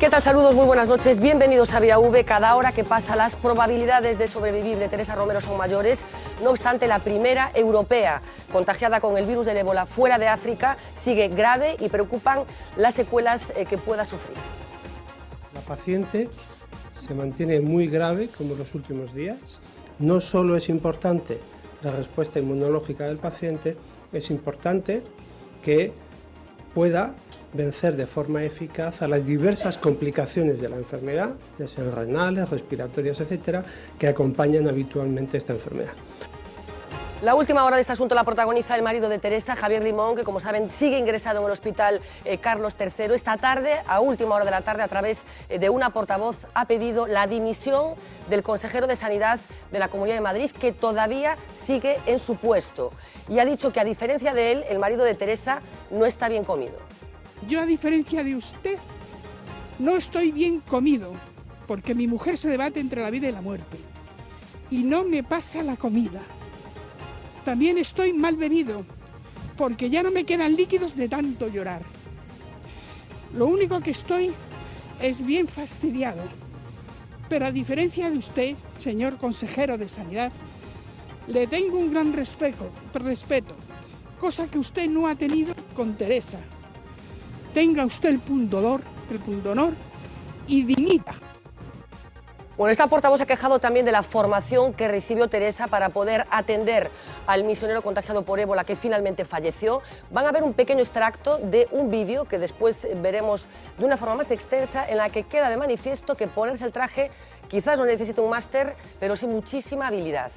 ¿Qué tal? Saludos, muy buenas noches. Bienvenidos a Vía V. Cada hora que pasa, las probabilidades de sobrevivir de Teresa Romero son mayores. No obstante, la primera europea contagiada con el virus del ébola fuera de África sigue grave y preocupan las secuelas que pueda sufrir. La paciente se mantiene muy grave como en los últimos días. No solo es importante la respuesta inmunológica del paciente, es importante que pueda vencer de forma eficaz a las diversas complicaciones de la enfermedad, ya sean renales, respiratorias, etcétera, que acompañan habitualmente esta enfermedad. La última hora de este asunto la protagoniza el marido de Teresa, Javier Limón, que como saben sigue ingresado en el hospital Carlos III. Esta tarde, a última hora de la tarde, a través de una portavoz, ha pedido la dimisión del consejero de Sanidad de la Comunidad de Madrid, que todavía sigue en su puesto. Y ha dicho que, a diferencia de él, el marido de Teresa no está bien comido. Yo, a diferencia de usted, no estoy bien comido, porque mi mujer se debate entre la vida y la muerte. Y no me pasa la comida. También estoy mal bebido, porque ya no me quedan líquidos de tanto llorar. Lo único que estoy es bien fastidiado. Pero a diferencia de usted, señor consejero de Sanidad, le tengo un gran respeto, cosa que usted no ha tenido con Teresa. Tenga usted el pundonor y dimita. Bueno, esta portavoz se ha quejado también de la formación que recibió Teresa para poder atender al misionero contagiado por ébola que finalmente falleció. Van a ver un pequeño extracto de un vídeo que después veremos de una forma más extensa, en la que queda de manifiesto que ponerse el traje quizás no necesite un máster, pero sí muchísima habilidad.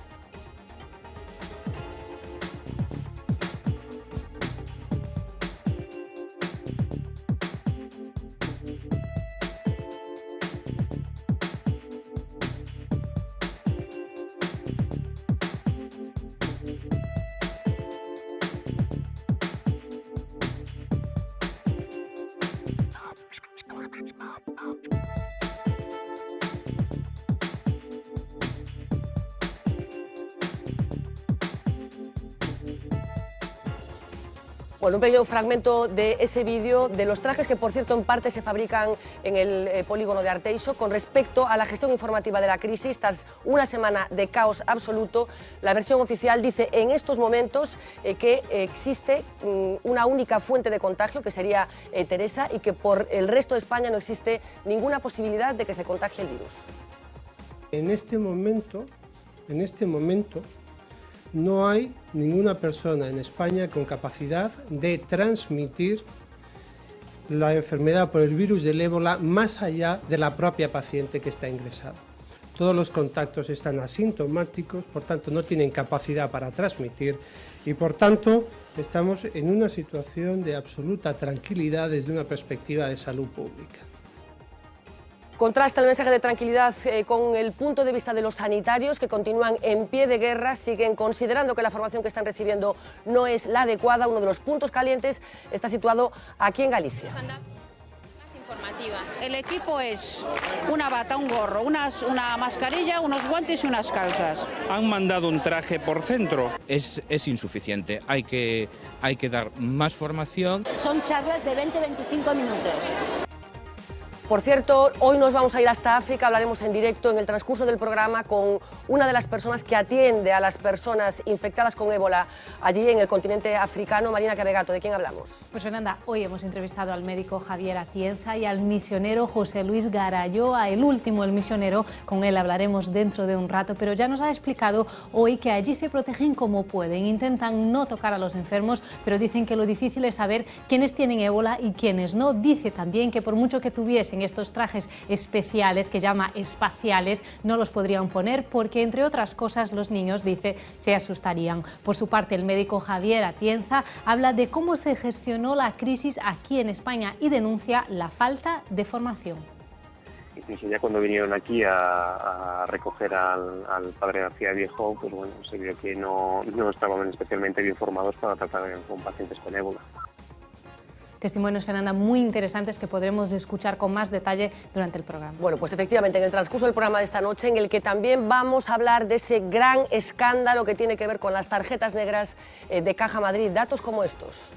Bueno, un pequeño fragmento de ese vídeo, de los trajes que, por cierto, en parte se fabrican en el polígono de Arteixo. Con respecto a la gestión informativa de la crisis, tras una semana de caos absoluto, la versión oficial dice en estos momentos que existe una única fuente de contagio, que sería Teresa, y que por el resto de España no existe ninguna posibilidad de que se contagie el virus. En este momento, no hay ninguna persona en España con capacidad de transmitir la enfermedad por el virus del ébola más allá de la propia paciente que está ingresada. Todos los contactos están asintomáticos, por tanto no tienen capacidad para transmitir y por tanto estamos en una situación de absoluta tranquilidad desde una perspectiva de salud pública. Contrasta el mensaje de tranquilidad con el punto de vista de los sanitarios, que continúan en pie de guerra, siguen considerando que la formación que están recibiendo no es la adecuada. Uno de los puntos calientes está situado aquí en Galicia. El equipo es una bata, un gorro, una mascarilla, unos guantes y unas calzas. Han mandado un traje por centro. Es insuficiente, hay que dar más formación. Son charlas de 20-25 minutos. Por cierto, hoy nos vamos a ir hasta África, hablaremos en directo en el transcurso del programa con una de las personas que atiende a las personas infectadas con ébola allí en el continente africano. Marina Cabegato, ¿de quién hablamos? Pues Fernanda, hoy hemos entrevistado al médico Javier Atienza y al misionero José Luis Garayoa, el último, el misionero. Con él hablaremos dentro de un rato, pero ya nos ha explicado hoy que allí se protegen como pueden, intentan no tocar a los enfermos, pero dicen que lo difícil es saber quiénes tienen ébola y quiénes no. Dice también que por mucho que tuviesen estos trajes especiales, que llama espaciales, no los podrían poner porque, entre otras cosas, los niños, dice, se asustarían. Por su parte, el médico Javier Atienza habla de cómo se gestionó la crisis aquí en España y denuncia la falta de formación. Incluso ya cuando vinieron aquí a recoger al padre García Viejo, pues bueno, se vio que no estaban especialmente bien formados para tratar con pacientes con ébola. Testimonios, Fernanda, muy interesantes que podremos escuchar con más detalle durante el programa. Bueno, pues efectivamente, en el transcurso del programa de esta noche, en el que también vamos a hablar de ese gran escándalo que tiene que ver con las tarjetas negras de Caja Madrid. Datos como estos.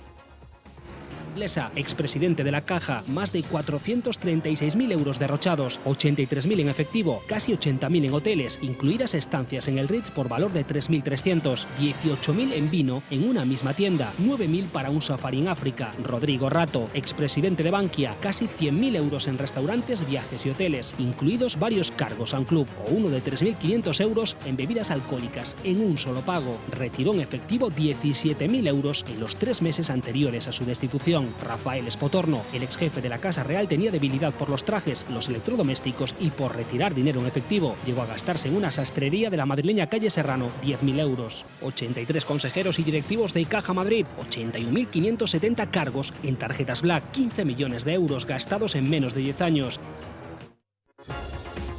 Blesa, expresidente de la Caja, más de 436.000 euros derrochados, 83.000 en efectivo, casi 80.000 en hoteles, incluidas estancias en el Ritz por valor de 3.300, 18.000 en vino en una misma tienda, 9.000 para un safari en África. Rodrigo Rato, expresidente de Bankia, casi 100.000 euros en restaurantes, viajes y hoteles, incluidos varios cargos a un club, o uno de 3.500 euros en bebidas alcohólicas, en un solo pago. Retiró en efectivo 17.000 euros en los 3 meses anteriores a su destitución. Rafael Espotorno, el ex jefe de la Casa Real, tenía debilidad por los trajes, los electrodomésticos y por retirar dinero en efectivo. Llegó a gastarse en una sastrería de la madrileña calle Serrano 10.000 euros. 83 consejeros y directivos de Caja Madrid, 81.570 cargos en tarjetas Black, 15 millones de euros gastados en menos de 10 años.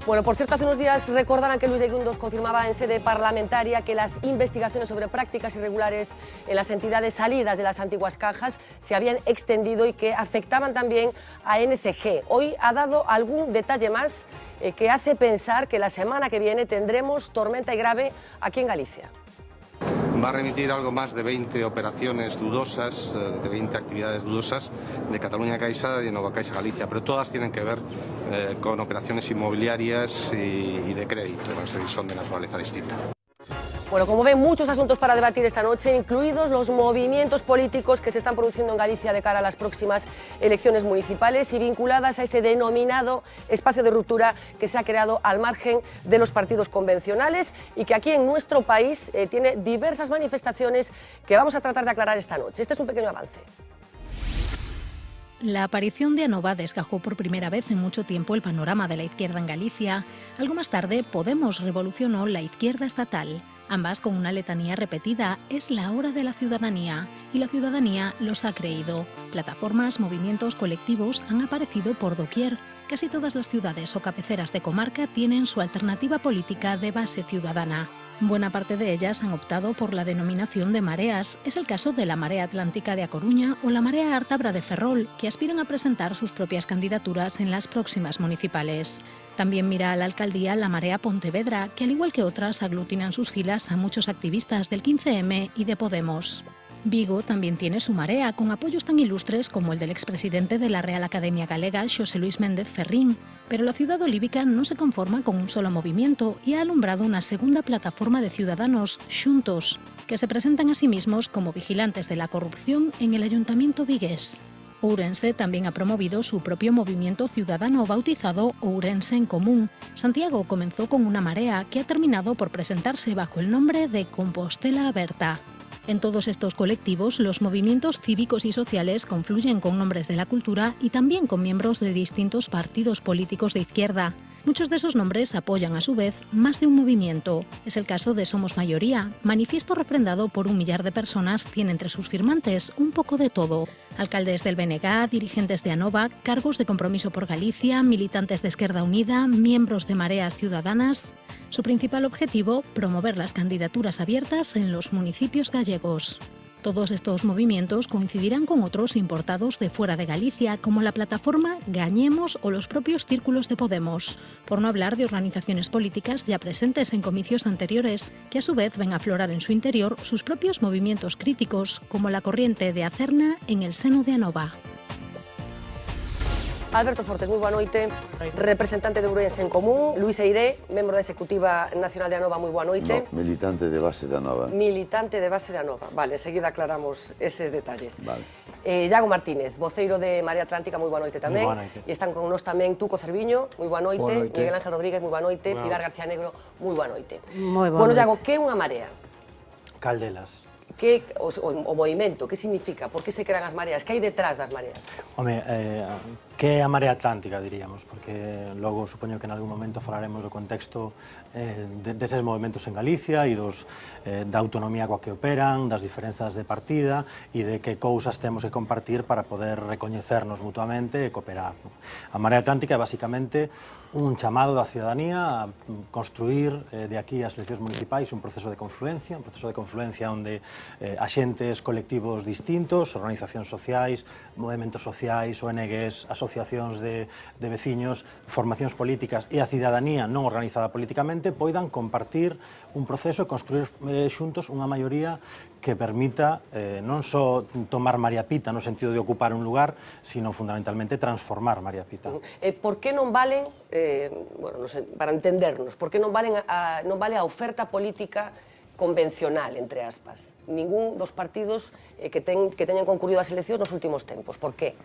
Bueno, por cierto, hace unos días recordarán que Luis de Guindos confirmaba en sede parlamentaria que las investigaciones sobre prácticas irregulares en las entidades salidas de las antiguas cajas se habían extendido y que afectaban también a NCG. Hoy ha dado algún detalle más que hace pensar que la semana que viene tendremos tormenta y grave aquí en Galicia. Va a remitir algo más de 20 operaciones dudosas, de 20 actividades dudosas de Catalunya Caixa y de Nova Caixa Galicia, pero todas tienen que ver con operaciones inmobiliarias y de crédito, es decir, son de naturaleza distinta. Bueno, como ven, muchos asuntos para debatir esta noche, incluidos los movimientos políticos que se están produciendo en Galicia de cara a las próximas elecciones municipales y vinculadas a ese denominado espacio de ruptura que se ha creado al margen de los partidos convencionales y que aquí en nuestro país tiene diversas manifestaciones que vamos a tratar de aclarar esta noche. Este es un pequeño avance. La aparición de Anova desgajó por primera vez en mucho tiempo el panorama de la izquierda en Galicia. Algo más tarde, Podemos revolucionó la izquierda estatal. Ambas con una letanía repetida: es la hora de la ciudadanía. Y la ciudadanía los ha creído. Plataformas, movimientos, colectivos han aparecido por doquier. Casi todas las ciudades o cabeceras de comarca tienen su alternativa política de base ciudadana. Buena parte de ellas han optado por la denominación de mareas. Es el caso de la Marea Atlántica de A Coruña o la Marea Ártabra de Ferrol, que aspiran a presentar sus propias candidaturas en las próximas municipales. También mira a la alcaldía la Marea Pontevedra, que al igual que otras aglutina en sus filas a muchos activistas del 15M y de Podemos. Vigo también tiene su marea, con apoyos tan ilustres como el del expresidente de la Real Academia Galega, Xosé Luis Méndez Ferrín. Pero la ciudad olívica no se conforma con un solo movimiento y ha alumbrado una segunda plataforma de ciudadanos, Xuntos, que se presentan a sí mismos como vigilantes de la corrupción en el Ayuntamiento vigués. Ourense también ha promovido su propio movimiento ciudadano bautizado Ourense en Común. Santiago comenzó con una marea que ha terminado por presentarse bajo el nombre de Compostela Aberta. En todos estos colectivos, los movimientos cívicos y sociales confluyen con nombres de la cultura y también con miembros de distintos partidos políticos de izquierda. Muchos de esos nombres apoyan a su vez más de un movimiento. Es el caso de Somos Mayoría, manifiesto refrendado por 1 millar de personas, tiene entre sus firmantes un poco de todo. Alcaldes del BNG, dirigentes de Anova, cargos de Compromiso por Galicia, militantes de Esquerda Unida, miembros de Mareas Ciudadanas. Su principal objetivo, promover las candidaturas abiertas en los municipios gallegos. Todos estos movimientos coincidirán con otros importados de fuera de Galicia, como la plataforma Gañemos o los propios círculos de Podemos, por no hablar de organizaciones políticas ya presentes en comicios anteriores, que a su vez ven aflorar en su interior sus propios movimientos críticos, como la corriente de Acerna en el seno de Anova. Alberto Fortes, moi boa noite, representante de Ourense en Común. Luis Eiré, membro da Executiva Nacional de Anova, moi boa noite. No, militante de base de Anova. Militante de base de Anova, vale, enseguida aclaramos eses detalles. Vale. Iago Martínez, voceiro de Marea Atlántica, moi boa noite tamén. Moi boa noite. E están con nós tamén Tuco Cerviño, moi boa noite. Boa noite. Miguel Ángel Rodríguez, moi boa noite. Boa Pilar noite. García Negro, moi boa noite. Moi boa Bueno, noite. Iago, que é unha marea? Caldelas. Que, o movimento, que significa? Por que se crean as mareas? Que hai detrás das mareas? Home, que é a Marea Atlántica, diríamos, porque logo supoño que en algún momento falaremos do contexto deses movimentos en Galicia e da autonomía coa que operan, das diferenzas de partida e de que cousas temos que compartir para poder recoñecernos mutuamente e cooperar. A Marea Atlántica é basicamente un chamado da ciudadanía a construir de aquí ás eleccións municipais un proceso de confluencia onde axentes colectivos distintos, organizacións sociais, movimentos sociais, ONGs, asociacións, asociacións de veciños, formacións políticas e a cidadanía non organizada políticamente poidan compartir un proceso e construir xuntos unha maioría que permita non só tomar María Pita no sentido de ocupar un lugar, sino fundamentalmente transformar María Pita. Por que non valen, bueno, non sei, para entendernos, por que non vale a oferta política convencional, entre aspas? Ningún dos partidos que teñen concurrido ás eleccións nos últimos tempos. Por que?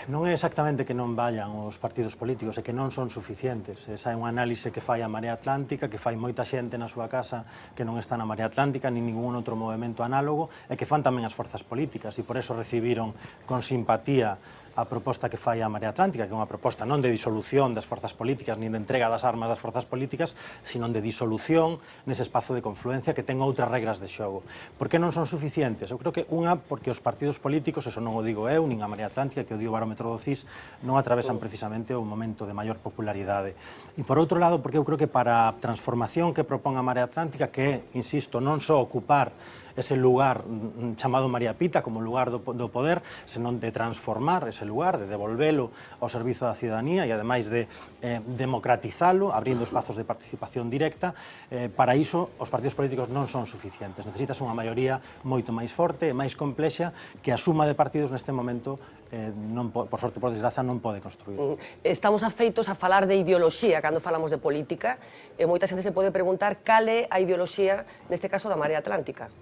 Non é exactamente que non vayan os partidos políticos, é que non son suficientes. Esa é unha análise que fai a Marea Atlántica, que fai moita xente na súa casa que non está na Marea Atlántica, nin ningún outro movimento análogo, e que fan tamén as forzas políticas, e por eso recibiron con simpatía a proposta que fai a Marea Atlántica, que é unha proposta non de disolución das forzas políticas, nin de entrega das armas das forzas políticas, sino de disolución nese espazo de confluencia que ten outras regras de xogo. Por que non son suficientes? Eu creo que unha, porque os partidos políticos, eso non o digo eu, nin a Marea Atlántica, que o dio o barómetro do CIS, non atravesan precisamente o momento de maior popularidade. E por outro lado, porque eu creo que para a transformación que propón a Marea Atlántica, que é, insisto, non só ocupar ese lugar chamado María Pita como lugar do poder, senón de transformar ese lugar, de devolvelo ao servizo da cidadanía e ademais de democratizalo, abrindo espazos de participación directa. Para iso os partidos políticos non son suficientes. Necesitas unha maioría moito máis forte e máis complexa que a suma de partidos neste momento, por sorte ou por desgraza, non pode construir. Estamos afeitos a falar de ideoloxía cando falamos de política e moita xente se pode preguntar cal é a ideoloxía, neste caso, da Marea Atlántica.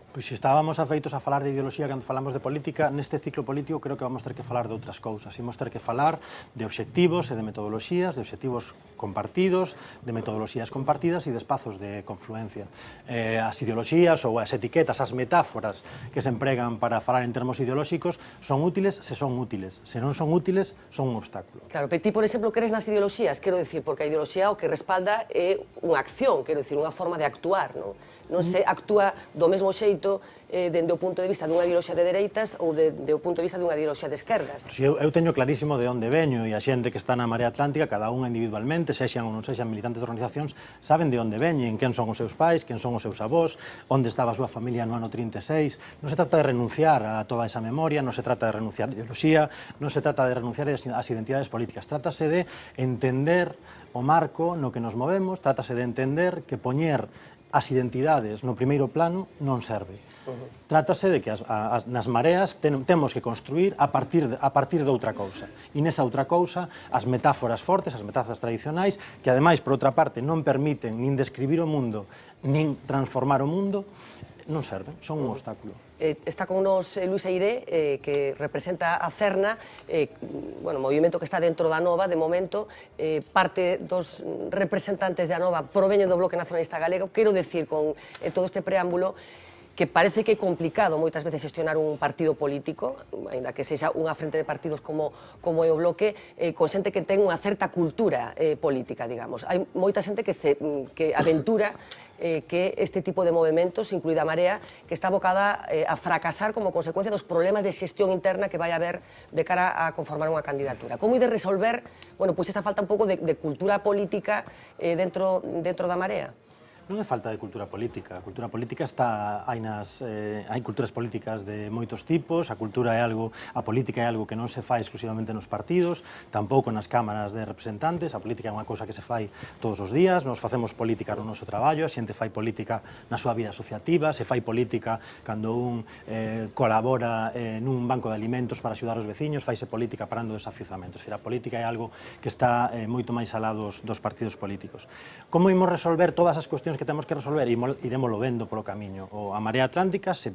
Pois se estábamos afeitos a falar de ideoloxía cando falamos de política, neste ciclo político creo que vamos ter que falar de outras cousas. Imos ter que falar de obxectivos e de metodoloxías, de obxectivos compartidos, de metodoloxías compartidas e de espazos de confluencia. As ideoloxías ou as etiquetas, as metáforas que se empregan para falar en termos ideolóxicos son útiles se son útiles. Se non son útiles, son un obstáculo. Claro, pero ti, por exemplo, crees nas ideoloxías, quero dicir, porque a ideoloxía o que respalda é unha acción, quero dicir, unha forma de actuar, non? Non se actúa do mesmo xeito dende o punto de vista dunha ideoloxía de dereitas ou do punto de vista dunha ideoloxía de esquerdas. Eu teño clarísimo de onde veño e a xente que está na Marea Atlántica, cada unha individualmente, sexan ou non sexan militantes de organizacións, saben de onde veñen, quen son os seus pais, quen son os seus avós, onde estaba a súa familia no ano 36. Non se trata de renunciar a toda esa memoria, non se trata de renunciar a ideoloxía, non se trata de renunciar ás identidades políticas. Trátase de entender o marco no que nos movemos, trátase de entender que poñer as identidades no primeiro plano non serve. Trátase de que nas mareas temos que construir a partir de outra cousa. E nesa outra cousa, as metáforas fortes, as metáforas tradicionais, que ademais, por outra parte, non permiten nin describir o mundo, nin transformar o mundo, non serven, son un obstáculo. Está con nos Luis Eiré, que representa a Cerna, bueno, movimento que está dentro da Nova, de momento, parte dos representantes da Nova proveñen do Bloque Nacionalista Galego. Quero decir, con todo este preámbulo, que parece que é complicado moitas veces gestionar un partido político, aínda que sexa unha frente de partidos como é o Bloque, con xente que ten unha certa cultura política, digamos. Hai moita xente que aventura que este tipo de movimentos, incluída a Marea, que está abocada a fracasar como consecuencia dos problemas de xestión interna que vai haber de cara a conformar unha candidatura. Como ide resolver, bueno, pois esa falta un pouco de cultura política dentro da Marea? Non é falta de cultura política. A cultura política hai culturas políticas de moitos tipos, a política é algo que non se fai exclusivamente nos partidos, tampouco nas cámaras de representantes, a política é unha cousa que se fai todos os días, nos facemos política no noso traballo, a xente fai política na súa vida asociativa, se fai política cando un colabora nun banco de alimentos para axudar os veciños, faise política parando desafiuzamentos. A política é algo que está moito máis alá dos partidos políticos. Como imos resolver todas as cuestións que temos que resolver? Iremoslo vendo polo camiño. A Marea Atlántica se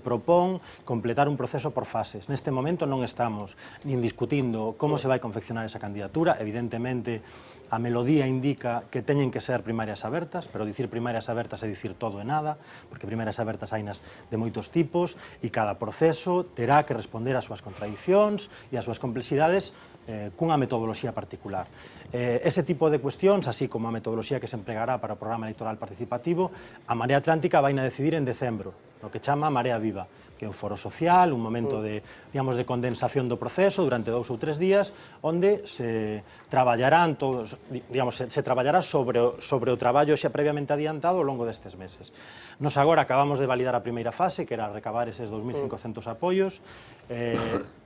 propón completar un proceso por fases. Neste momento non estamos nin discutindo como se vai confeccionar esa candidatura. Evidentemente, a melodía indica que teñen que ser primarias abertas, pero dicir primarias abertas é dicir todo e nada, porque primarias abertas hainas de moitos tipos e cada proceso terá que responder ás súas contradicións e ás súas complexidades cunha metodoloxía particular. Ese tipo de cuestións, así como a metodoloxía que se empregará para o programa electoral participativo, a Marea Atlántica vai na decidir en decembro, no que chama Marea Viva. que é un foro social, un momento de, digamos, de condensación do proceso durante 2 ou 3 días, onde se traballarán todos, digamos, se traballará sobre o traballo xa previamente adiantado ao longo destes meses. Nos agora acabamos de validar a primeira fase, que era recabar eses 2.500 apoios.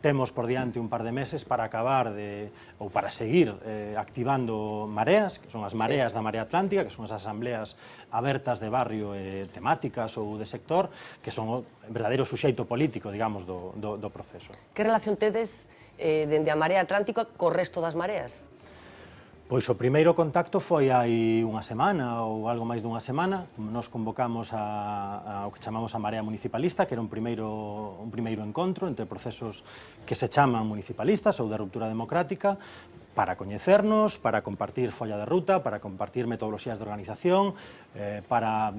Temos por diante un par de meses para acabar ou para seguir activando mareas, que son as mareas da Marea Atlántica, que son as asambleas abertas de barrio temáticas ou de sector, que son o verdadeiro suxeito político, digamos, do proceso. Que relación tedes dende a Marea Atlántica co resto das mareas? Pois o primeiro contacto foi hai unha semana ou algo máis dunha semana. Nos convocamos ao que chamamos a Marea Municipalista, que era un primeiro encontro entre procesos que se chaman municipalistas ou de ruptura democrática, para coñecernos, para compartir folla de ruta, para compartir metodoloxías de organización, para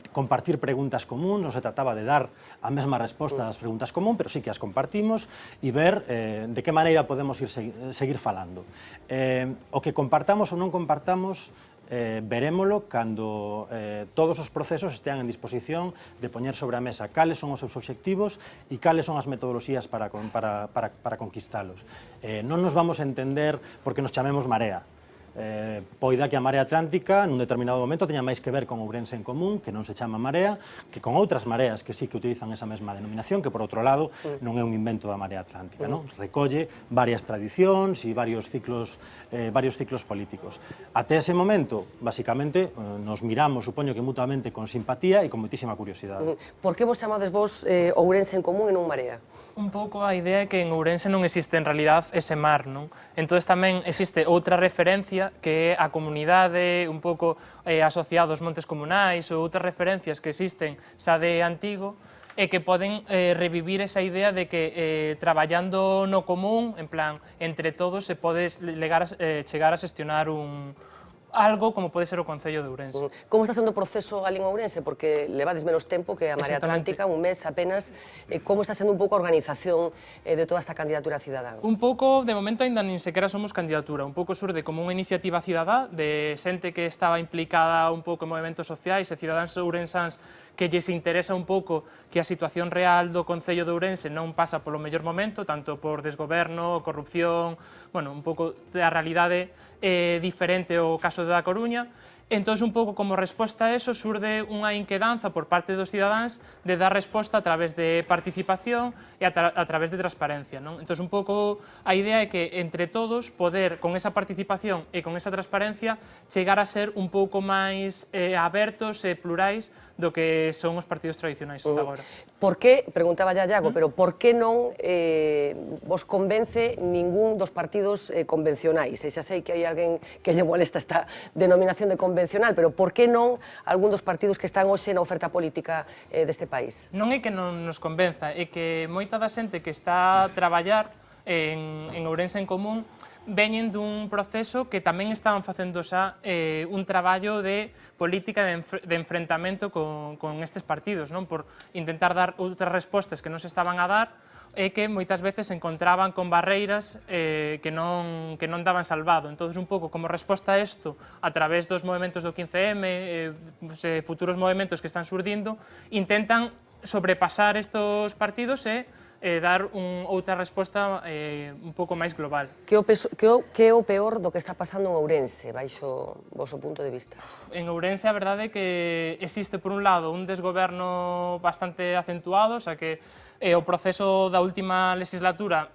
compartir preguntas común. Non se trataba de dar a mesma resposta ás preguntas común, pero sí que as compartimos e ver de que maneira podemos seguir falando. O que compartamos ou non compartamos verémolo cando todos os procesos estean en disposición de poñer sobre a mesa cales son os seus obxectivos e cales son as metodoloxías para conquistalos. Non nos vamos a entender porque nos chamemos Marea. Poida que a Marea Atlántica nun determinado momento teña máis que ver con Ourense en Común, que non se chama Marea, que con outras mareas que sí que utilizan esa mesma denominación, que por outro lado non é un invento da Marea Atlántica, non? Recolle varias tradicións e varios ciclos políticos. Até ese momento, basicamente, nos miramos, supoño que mutuamente, con simpatía e con moitísima curiosidade. Por que vos chamades vos Ourense en Común e non Marea? Un pouco a idea é que en Ourense non existe en realidad ese mar, non? Entón tamén existe outra referencia que é a comunidade un pouco asociada aos montes comunais ou outras referencias que existen xa de antigo e que poden revivir esa idea de que traballando no común, en plan, entre todos, se pode chegar a xestionar algo como pode ser o Concello de Ourense. Como está sendo o proceso ali en Ourense? Porque levades menos tempo que a Marea Atlántica, un mes apenas. Como está sendo un pouco a organización de toda esta candidatura cidadá? Un pouco, de momento, ainda nin sequera somos candidatura. Un pouco surde como unha iniciativa cidadá de xente que estaba implicada un pouco en movimentos sociais e cidadáns ourensáns que lles interesa un pouco que a situación real do Concello de Ourense non pasa polo mellor momento, tanto por desgoberno, corrupción, bueno, un pouco a realidade diferente ao caso da Coruña. Entón, un pouco como resposta a eso, surde unha inquedanza por parte dos cidadáns de dar resposta a través de participación e a través de transparencia, non? Entón, un pouco a idea é que entre todos poder, con esa participación e con esa transparencia, chegar a ser un pouco máis abertos e plurais do que son os partidos tradicionais hasta agora. Por que, preguntaba ya Iago, pero por que non vos convence ningún dos partidos convencionais? E xa sei que hai alguén que lle molesta esta denominación de convencional, pero por que non algún dos partidos que están hoxe na oferta política deste país? Non é que non nos convenza, é que moita da xente que está a traballar en Ourense en Común veñen dun proceso que tamén estaban facendo xa un traballo de política de enfrentamento con estes partidos, non? Por intentar dar outras respostas que non se estaban a dar e que moitas veces se encontraban con barreiras que non daban salvado. Entón, un pouco como resposta a isto, a través dos movimentos do 15M, futuros movimentos que están surdindo, intentan sobrepasar estos partidos e dar outra resposta un pouco máis global. Que é o peor do que está pasando en Ourense, baixo o vosso punto de vista? En Ourense a verdade é que existe, por un lado, un desgoberno bastante acentuado, o sea que o proceso da última legislatura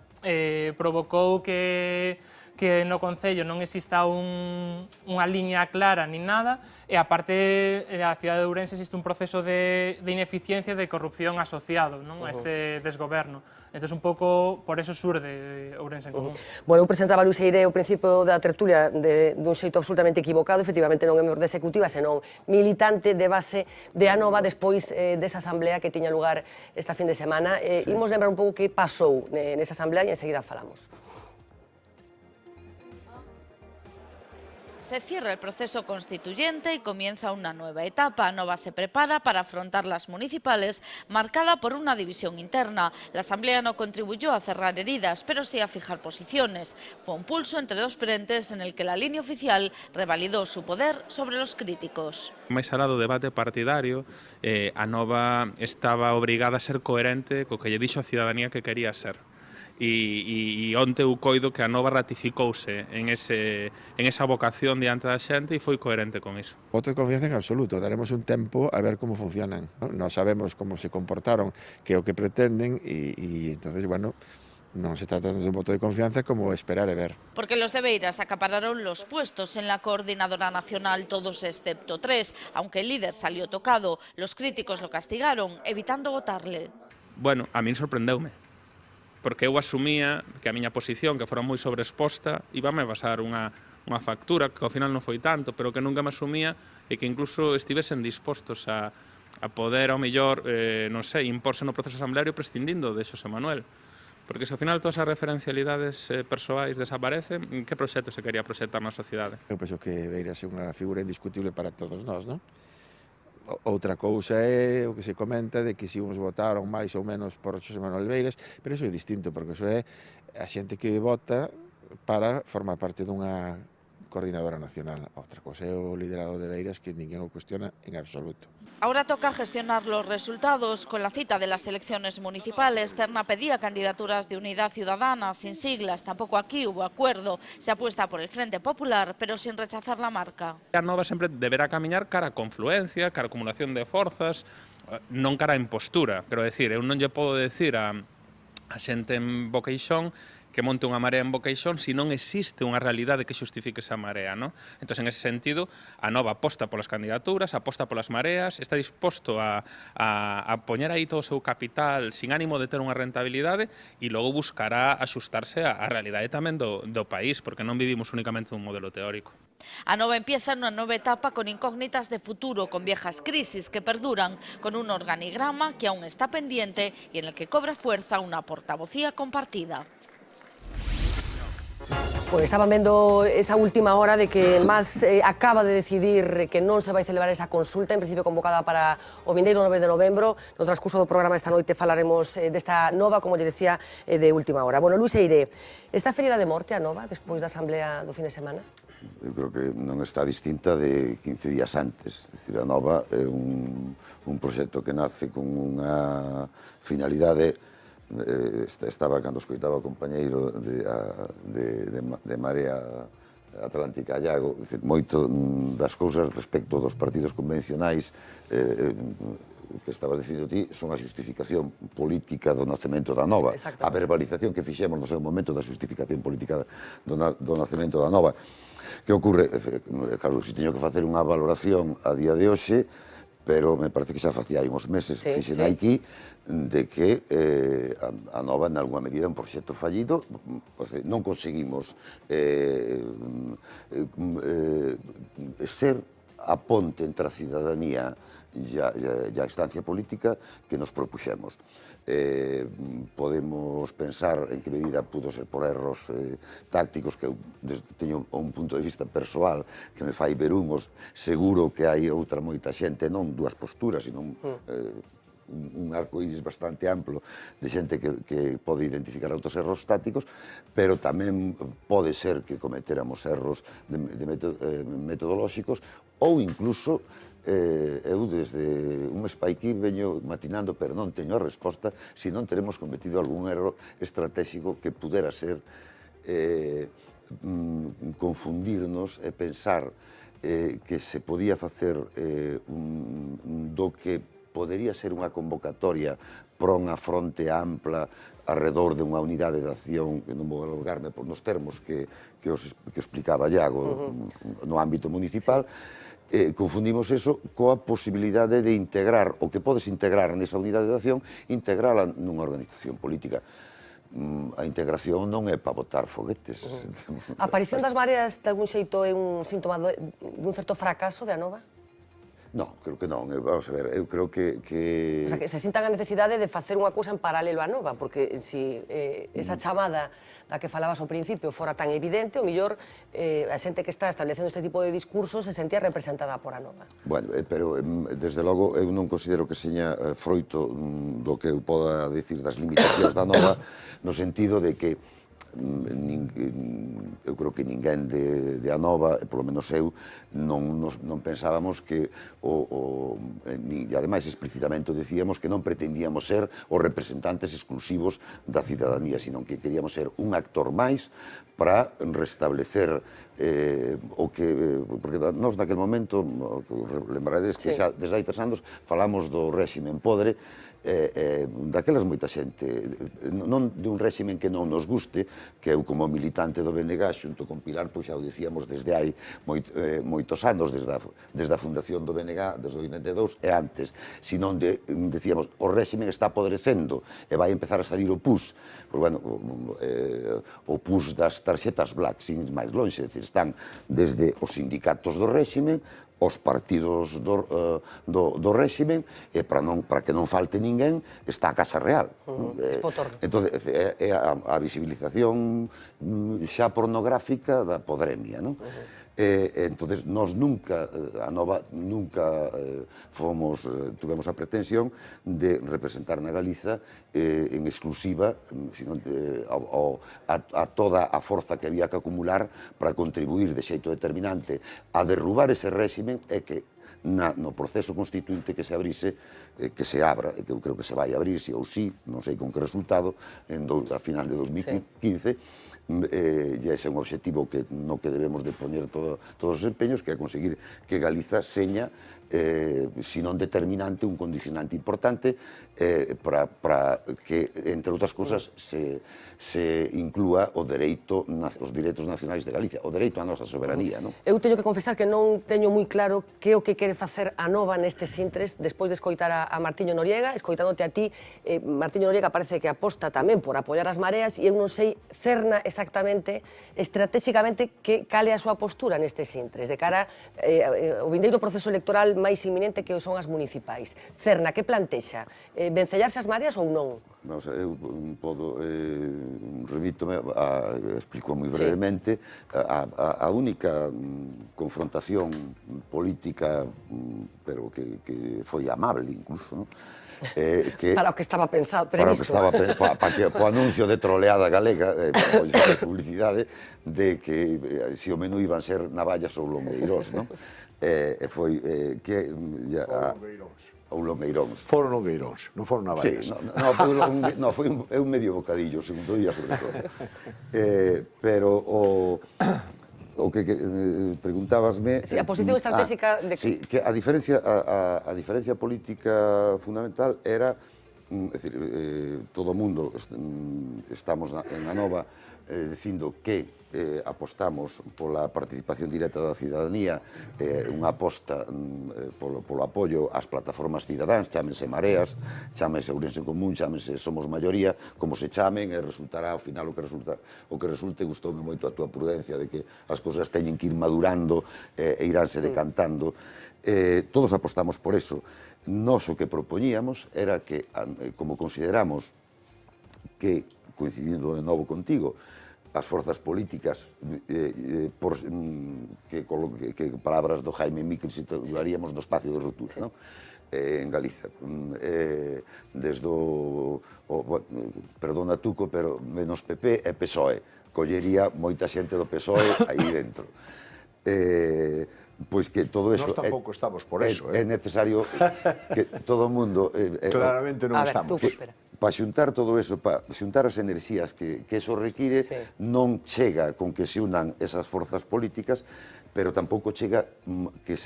provocou que no Concello non exista unha liña clara nin nada, e aparte a cidade de Ourense existe un proceso de ineficiencia e de corrupción asociado a este desgoberno. Entón, un pouco por eso surde Ourense en Común. Bueno, eu presentaba a Luis Eire ao principio da tertulia dun xeito absolutamente equivocado, efectivamente non é membre da executiva, senón militante de base de Anova despois desa asamblea que tiña lugar esta fin de semana. Imos lembrar un pouco que pasou nesa asamblea e enseguida falamos. Se cierra el proceso constituyente y comienza una nueva etapa. Anova se prepara para afrontar las municipales, marcada por una división interna. La Asamblea no contribuyó a cerrar heridas, pero sí a fijar posiciones. Fue un pulso entre dos frentes en el que la línea oficial revalidó su poder sobre los críticos. Máis alá do debate partidario, Anova estaba obrigada a ser coherente co que lle dixo a cidadanía que quería ser. E onte eu coido que Anova ratificouse en esa vocación diante da xente e foi coherente con iso. Voto de confianza en absoluto, daremos un tempo a ver como funcionan. Non sabemos como se comportaron, que é o que pretenden e entonces, bueno, non se trata de un voto de confianza como esperar e ver. Porque los de Beiras acapararon los puestos en la coordinadora nacional, todos excepto 3. Aunque el líder salió tocado, los críticos lo castigaron, evitando votarle. Bueno, a min sorprendeume, porque eu asumía que a miña posición, que fora moi sobreexposta, íbame basar unha factura, que ao final non foi tanto, pero que nunca me asumía e que incluso estivesen dispostos a poder, ao mellor, non sei, imporse no proceso asambleario prescindindo de Xosé Manuel. Porque se ao final todas as referencialidades persoais desaparecen, que proxecto se quería proxectar na sociedade? Eu penso que Beiras é unha figura indiscutible para todos nós, non? Outra cousa é o que se comenta de que se uns votaron máis ou menos por Xosé Manuel Beiras, pero iso é distinto, porque iso é a xente que vota para formar parte dunha coordinadora nacional. Outra cousa é o liderado de Beiras, que ninguén o cuestiona en absoluto. Ahora toca gestionar los resultados. Con la cita de las elecciones municipales, Cerna pedía candidaturas de Unidad Ciudadana, sin siglas. Tampoco aquí hubo acuerdo. Se apuesta por el Frente Popular, pero sin rechazar la marca. Anova sempre deberá camiñar cara a confluencia, cara a acumulación de forzas, non cara a impostura. Quero decir, eu non lle podo decir a xente en Boqueixón que monte unha marea en Boqueixón se non existe unha realidade que xustifique esa marea, non? Entón, en ese sentido, Anova aposta polas candidaturas, aposta polas mareas, está disposto a poñer aí todo o seu capital sin ánimo de ter unha rentabilidade e logo buscará axustarse á realidade tamén do país, porque non vivimos únicamente un modelo teórico. Anova empieza una nueva etapa con incógnitas de futuro, con viejas crisis que perduran, con un organigrama que aún está pendiente y en el que cobra fuerza una portavocía compartida. Pues estaban vendo esa última hora de que Mas acaba de decidir que non se vai celebrar esa consulta, en principio convocada para o vindeiro 9 de novembro. No transcurso do programa esta noite falaremos desta nova, como lles decía, de última hora. Bueno, Luis Eiré, está ferida de morte a nova despois da asamblea do fin de semana? Eu creo que non está distinta de 15 días antes. É dicir, a nova é un proxecto que nace con unha finalidade. Estaba cando escoitaba o compañeiro de Marea Atlántica, Iago, moito das cousas respecto dos partidos convencionais que estabas dicindo ti son a xustificación política do nacemento da nova, a verbalización que fixemos no seu momento da xustificación política do nacemento da nova. Que ocorre? Claro, se teño que facer unha valoración a día de hoxe, pero me parece que xa facía hai uns meses, fixen aquí, de que a nova, en alguma medida, é un proxecto fallido. Non conseguimos ser a ponte entre a cidadanía e a instancia política que nos propuxemos. Podemos pensar en que medida pudo ser por erros tácticos, que eu teño un punto de vista persoal que me fai ver unhos. Seguro que hai outra moita xente, non dúas posturas, sino un arcoíris bastante amplo de xente que pode identificar outros erros tácticos, pero tamén pode ser que cometéramos erros metodolóxicos ou incluso eu desde un spaiquí veño matinando, pero non teño a resposta, se non teremos cometido algún erro estratégico que pudera ser confundirnos e pensar que se podía facer do que podería ser unha convocatoria para unha fronte ampla alrededor de unha unidade de acción, que non vou alongarme por nos termos que explicaba Iago no ámbito municipal. Confundimos eso coa posibilidade de integrar o que podes integrar nesa unidade de acción, integrala nunha organización política. A integración non é para botar foguetes. A aparición das mareas, de algún xeito, é un síntoma dun certo fracaso de Anova? Non, creo que non. Vamos a ver, eu creo que... O sea, que se sintan a necesidade de facer unha cousa en paralelo a Nova, porque se esa chamada da que falabas ao principio fora tan evidente, o mellor a xente que está establecendo este tipo de discursos se sentía representada por a Nova. Bueno, pero desde logo eu non considero que seña froito do que eu poda dicir das limitacións da Nova, no sentido de que eu creo que ninguén de Anova, polo menos eu, non pensábamos que, e ademais explicitamente decíamos que non pretendíamos ser os representantes exclusivos da cidadanía, sino que queríamos ser un actor máis para restablecer o que... Porque nós naquele momento, lembraredes que xa desde hai 3 anos falamos do réxime podre, daquelas moita xente, non de un réximen que non nos guste, que eu como militante do BNG xunto con Pilar, pois xa o dicíamos desde hai moitos anos, desde a fundación do BNG, desde o 82 e antes, senón decíamos, o réximen está apodrecendo e vai empezar a salir o PUS, pois bueno, o PUS das tarxetas black, sin máis lonxe, están desde os sindicatos do réximen, os partidos do réximen, e para que non falte ninguén, está a Casa Real. Entón, é a visibilización xa pornográfica da podremia, non? Entón, nós nunca, a Nova, nunca tuvemos a pretensión de representar na Galiza en exclusiva a toda a forza que había que acumular para contribuir de xeito determinante a derrubar ese réximen e que no proceso constituinte que se abrise, que se abra, e que eu creo que se vai abrir, si ou si, non sei con que resultado, a final de 2015, e ese é un objetivo no que debemos de poner todos os empeños, que é conseguir que Galiza seña, si non determinante, un condicionante importante para que, entre outras cousas, se inclúa os direitos nacionais de Galicia, o dereito á nosa soberanía. Eu teño que confesar que non teño moi claro que é o que quere facer a Nova nestes intres, despois de escoitar a Martiño Noriega, escoitándote a ti, Martiño Noriega parece que aposta tamén por apoiar as mareas, e eu non sei cerna exactamente, estratégicamente, cal é a súa postura nestes intres, de cara ao vindeiro proceso electoral máis inminente que son as municipais. Cerna, que plantexa? Vencellarse as mareas ou non? Eu remítome, explico moi brevemente, a única confrontación política, pero que foi amable incluso, para o que estaba pensado, previsto. Para o anuncio de troleada galega, de publicidade, de que se o menú iban ser navallas ou longueiróns, non? E foi que... Ou longueiróns. Foron longueiróns, non foron navallas. Non, foi un medio bocadillo, segundo día, sobre todo. Pero o que preguntábasme... Si, a posición estratégica... Sí, que a diferencia política fundamental era, é dicir, todo o mundo estamos en Anova dicindo que apostamos pola participación directa da cidadanía, unha aposta polo apoio ás plataformas cidadáns, chámense Mareas, chámense Ourense en Común, chámense Somos Maioría, como se chamen, e resultará ao final o que resulte. Gustoume moito a túa prudencia de que as cousas teñen que ir madurando e iránse decantando. Todos apostamos por eso. Nós o que propoñíamos era que, como consideramos que, coincidindo de novo contigo, as forzas políticas, que palabras do Jaime Miquel situaríamos no espacio de ruptura, en Galiza. Desde o, perdona Tuco, pero menos PP e PSOE. Collería moita xente do PSOE aí dentro. Pois que todo eso... Nós tampouco estamos por eso. É necesario que todo o mundo... Claramente non estamos. Para xuntar todo eso, para xuntar as enerxías que eso require, non chega con que se unan esas forzas políticas, pero tampouco chega que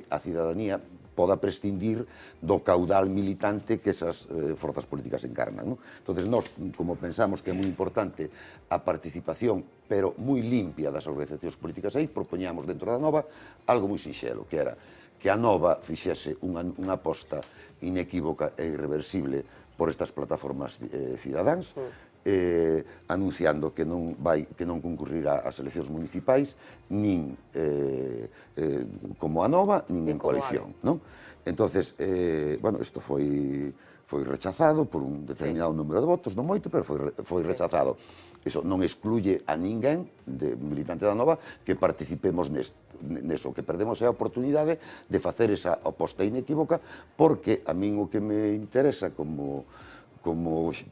a cidadanía poda prescindir do caudal militante que esas forzas políticas encarnan. Entón, nós, como pensamos que é moi importante a participación, pero moi limpia das organizacións políticas aí, propoñamos dentro da Nova algo moi sinxelo, que era que a Nova fixese unha aposta inequívoca e irreversible por estas plataformas cidadáns, anunciando que non concurrirá ás eleccións municipais nin como Anova, nin en coalición, non? Entonces, bueno, isto foi rechazado por un determinado número de votos, non moito, pero foi rechazado. Iso non excluye a ninguén de militante da Nova que participemos neso, que perdemos a oportunidade de facer esa oposta inequívoca, porque a min o que me interesa como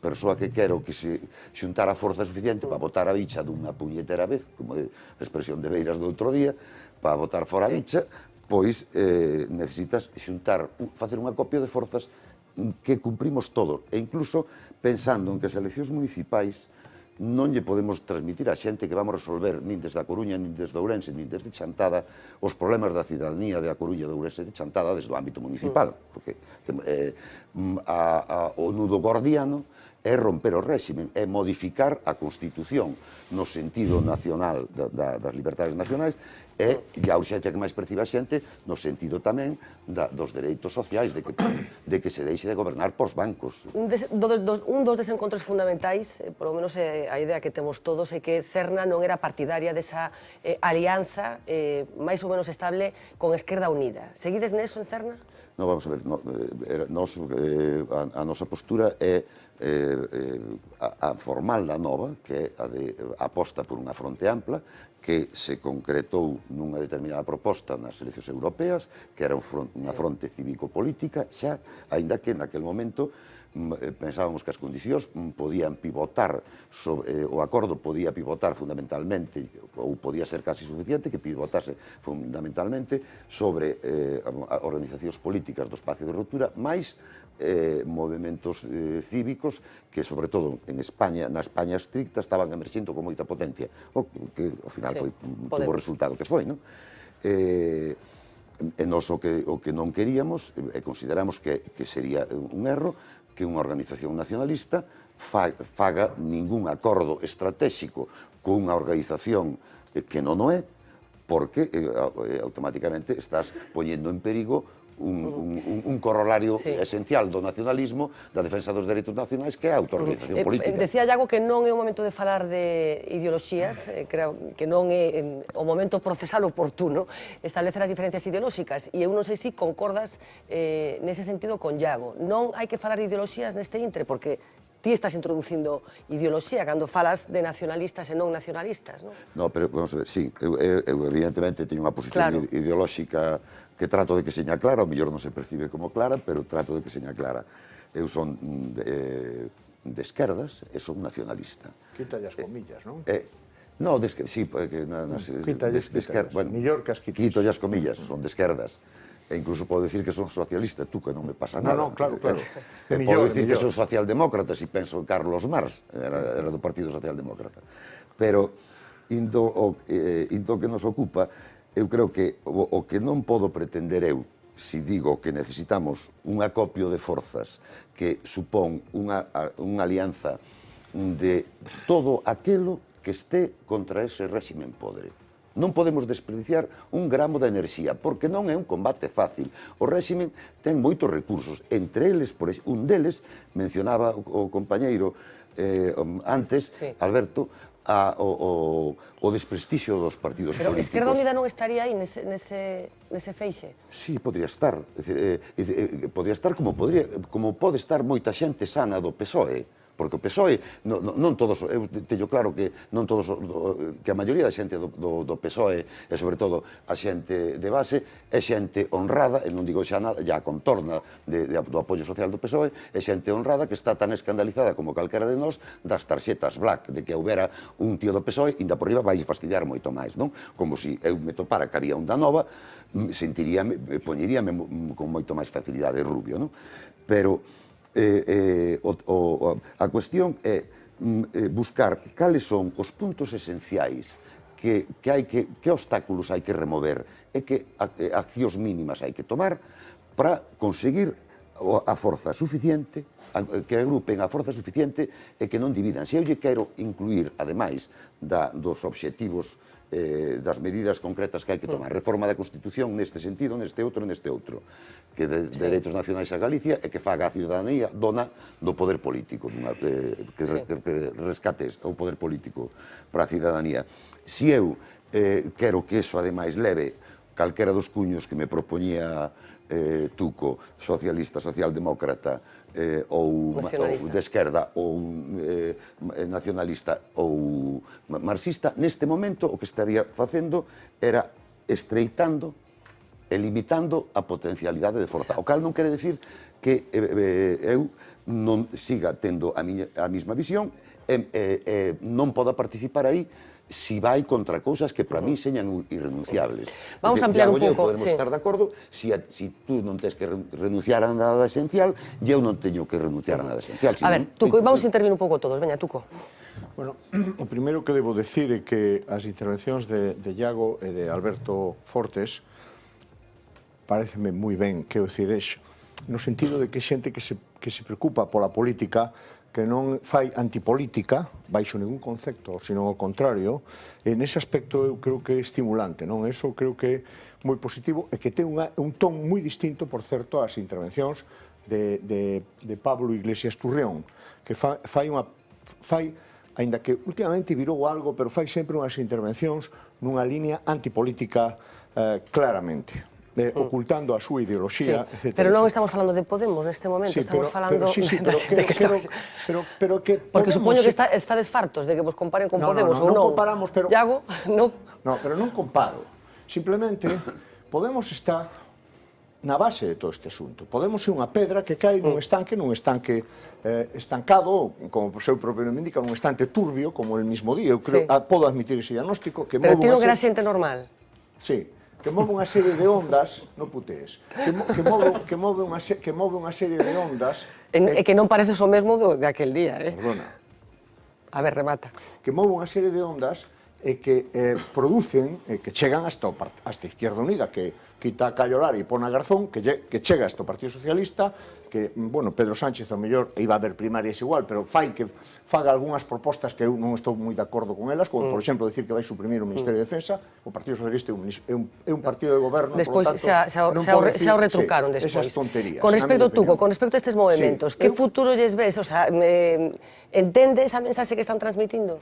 persoa que quero que se xuntar a forza suficiente para botar a bicha dunha puñetera vez, como a expresión de Beiras do outro día, para botar fora a bicha, pois necesitas xuntar, facer un acopio de forzas que cumprimos todos, e incluso pensando en que as eleccións municipais non lle podemos transmitir a xente que vamos resolver nin desde a Coruña, nin desde Ourense, nin desde Chantada os problemas da cidadanía de a Coruña, de Ourense e de Chantada desde o ámbito municipal, porque o nudo gordiano é romper o réximen, é modificar a Constitución no sentido nacional das libertades nacionais e a urxencia que máis percibe a xente no sentido tamén dos dereitos sociais, de que se deixe de gobernar pos bancos. Un dos desencontros fundamentais, polo menos a idea que temos todos, é que Cerna non era partidaria desa alianza máis ou menos estable con Esquerda Unida. Seguides neso en Cerna? Non, vamos a ver, a nosa postura é a formal da Nova, que é a de aposta por unha fronte ampla, que se concretou nunha determinada proposta nas eleccións europeas, que era unha fronte cívico-política, xa, aínda que naquel momento pensábamos que as condicións podían pivotar, o acordo podía pivotar fundamentalmente, ou podía ser casi suficiente, que pivotase fundamentalmente sobre organizacións políticas do espacio de ruptura, máis movimentos cívicos que, sobre todo, na España estricta, estaban emerxendo con moita potencia, o que, ao final, tuvo o resultado que foi, non? E nós o que non queríamos, e consideramos que sería un erro, que unha organización nacionalista faga ningún acordo estratégico con unha organización que non o é, porque automáticamente estás poñendo en perigo un corolario esencial do nacionalismo, da defensa dos dereitos nacionais, que é a autoorganización política. Decía Iago que non é o momento de falar de ideoloxías, que non é o momento procesal oportuno establecer as diferencias ideolóxicas, e eu non sei se concordas nese sentido con Iago. Non hai que falar de ideoloxías neste intre, porque ti estás introducindo ideoloxía cando falas de nacionalistas e non nacionalistas, non? No, pero vamos a ver, sí, eu evidentemente teño unha posición ideolóxica que trato de que seña clara, o mellor non se percibe como clara, pero trato de que seña clara. Eu son de esquerdas e son nacionalista. Quítalle as comillas, non? No, sí, mellor que as quitas. Quito as comillas, son de esquerdas. E incluso podo decir que son socialista, tú, que non me pasa nada. Non, claro. Podo decir que son socialdemócrata, se penso en Carlos Marx, era do Partido Socialdemócrata. Pero, indo o que nos ocupa, eu creo que o que non podo pretender eu, se digo que necesitamos un acopio de forzas que supón unha alianza de todo aquilo que esté contra ese réximen podre. Non podemos desperdiciar un gramo de enerxía, porque non é un combate fácil. O réximen ten moitos recursos, entre eles, un deles, mencionaba o compañeiro antes, Alberto, o desprestixio dos partidos políticos. Pero Esquerda Unida non estaría aí nese feixe? Sí, podría estar. Podría estar como pode estar moita xente sana do PSOE. Porque o PSOE, non todos, eu teño claro que non todos, que a maioría da xente do PSOE, e sobre todo a xente de base, é xente honrada, e non digo xa nada, a contorna do apoio social do PSOE, é xente honrada que está tan escandalizada como calquera de nós das tarxetas black, de que houbera un tío do PSOE, inda por riba vai fastidiar moito máis, non? Como se eu me topara que había un da Nova, poñeríame con moito máis facilidade rubio, non? Pero a cuestión é buscar cales son os puntos esenciais, que obstáculos hai que remover e que accións mínimas hai que tomar para conseguir a forza suficiente, que agrupen a forza suficiente e que non dividan. Se eu lle quero incluir, ademais dos obxectivos das medidas concretas que hai que tomar. Reforma da Constitución neste sentido, neste outro, que de dereitos nacionais a Galicia e que faga a ciudadanía dona do poder político, que rescate o poder político para a ciudadanía. Si eu quero que eso, ademais, leve calquera dos cuños que me propoñía Tuco, socialista, socialdemócrata, ou de esquerda, ou nacionalista, ou marxista, neste momento o que estaría facendo era estreitando e limitando a potencialidade de forza. O cal non quere decir que eu non siga tendo a mesma visión e non poda participar aí si vai contra cousas que para mí señan irrenunciables. Vamos a ampliar un pouco. Podemos estar de acordo si tú non tens que renunciar a nada esencial e eu non teño que renunciar a nada esencial. A ver, Tuco, vamos a intervir un pouco todos. Veña, Tuco. Bueno, o primeiro que debo decir é que as intervencións de Iago e de Alberto Fortes pareceme moi ben, quero dicir, no sentido de que xente que se preocupa pola política, que non fai antipolítica, baixo ningún concepto, sino ao contrario, e nese aspecto eu creo que é estimulante, non? Eso creo que é moi positivo e que ten un ton moi distinto, por certo, ás intervencións de Pablo Iglesias Turrión, que fai, aínda que últimamente virou algo, pero fai sempre unhas intervencións nunha línea antipolítica claramente. Ocultando a súa ideoloxía, etc. Pero non estamos falando de Podemos neste momento, estamos falando da xente que está... Porque supoño que estades fartos de que vos comparen con Podemos ou non. Non comparamos, pero... Iago, non. Non, pero non comparo. Simplemente, Podemos está na base de todo este asunto. Podemos ser unha pedra que cae nun estanque estancado, como o seu propio nome indica, nun estanque turbio, como el mismo día. Eu creo, podo admitir ese diagnóstico. Pero ti non era xente normal. Sí. Que move unha serie de ondas, non putees, que move unha serie de ondas... E que non pareces o mesmo de aquel día, Perdona. A ver, remata. Que move unha serie de ondas e que producen, que chegan hasta a Izquierda Unida, que quita a Callolar e pon a Garzón, que chega hasta o Partido Socialista, que, bueno, Pedro Sánchez, ao mellor, iba a haber primarias igual, pero faga algunhas propostas que eu non estou moi de acordo con elas, como, por exemplo, decir que vai suprimir o Ministerio de Defensa. O Partido Socialista é un partido de goberno, por lo tanto, xa o retrucaron despois. Esas tonterías. Con respecto, Tuco, con respecto a estes movimentos, que futuro lles ves? O sea, entende esa mensaxe que están transmitindo?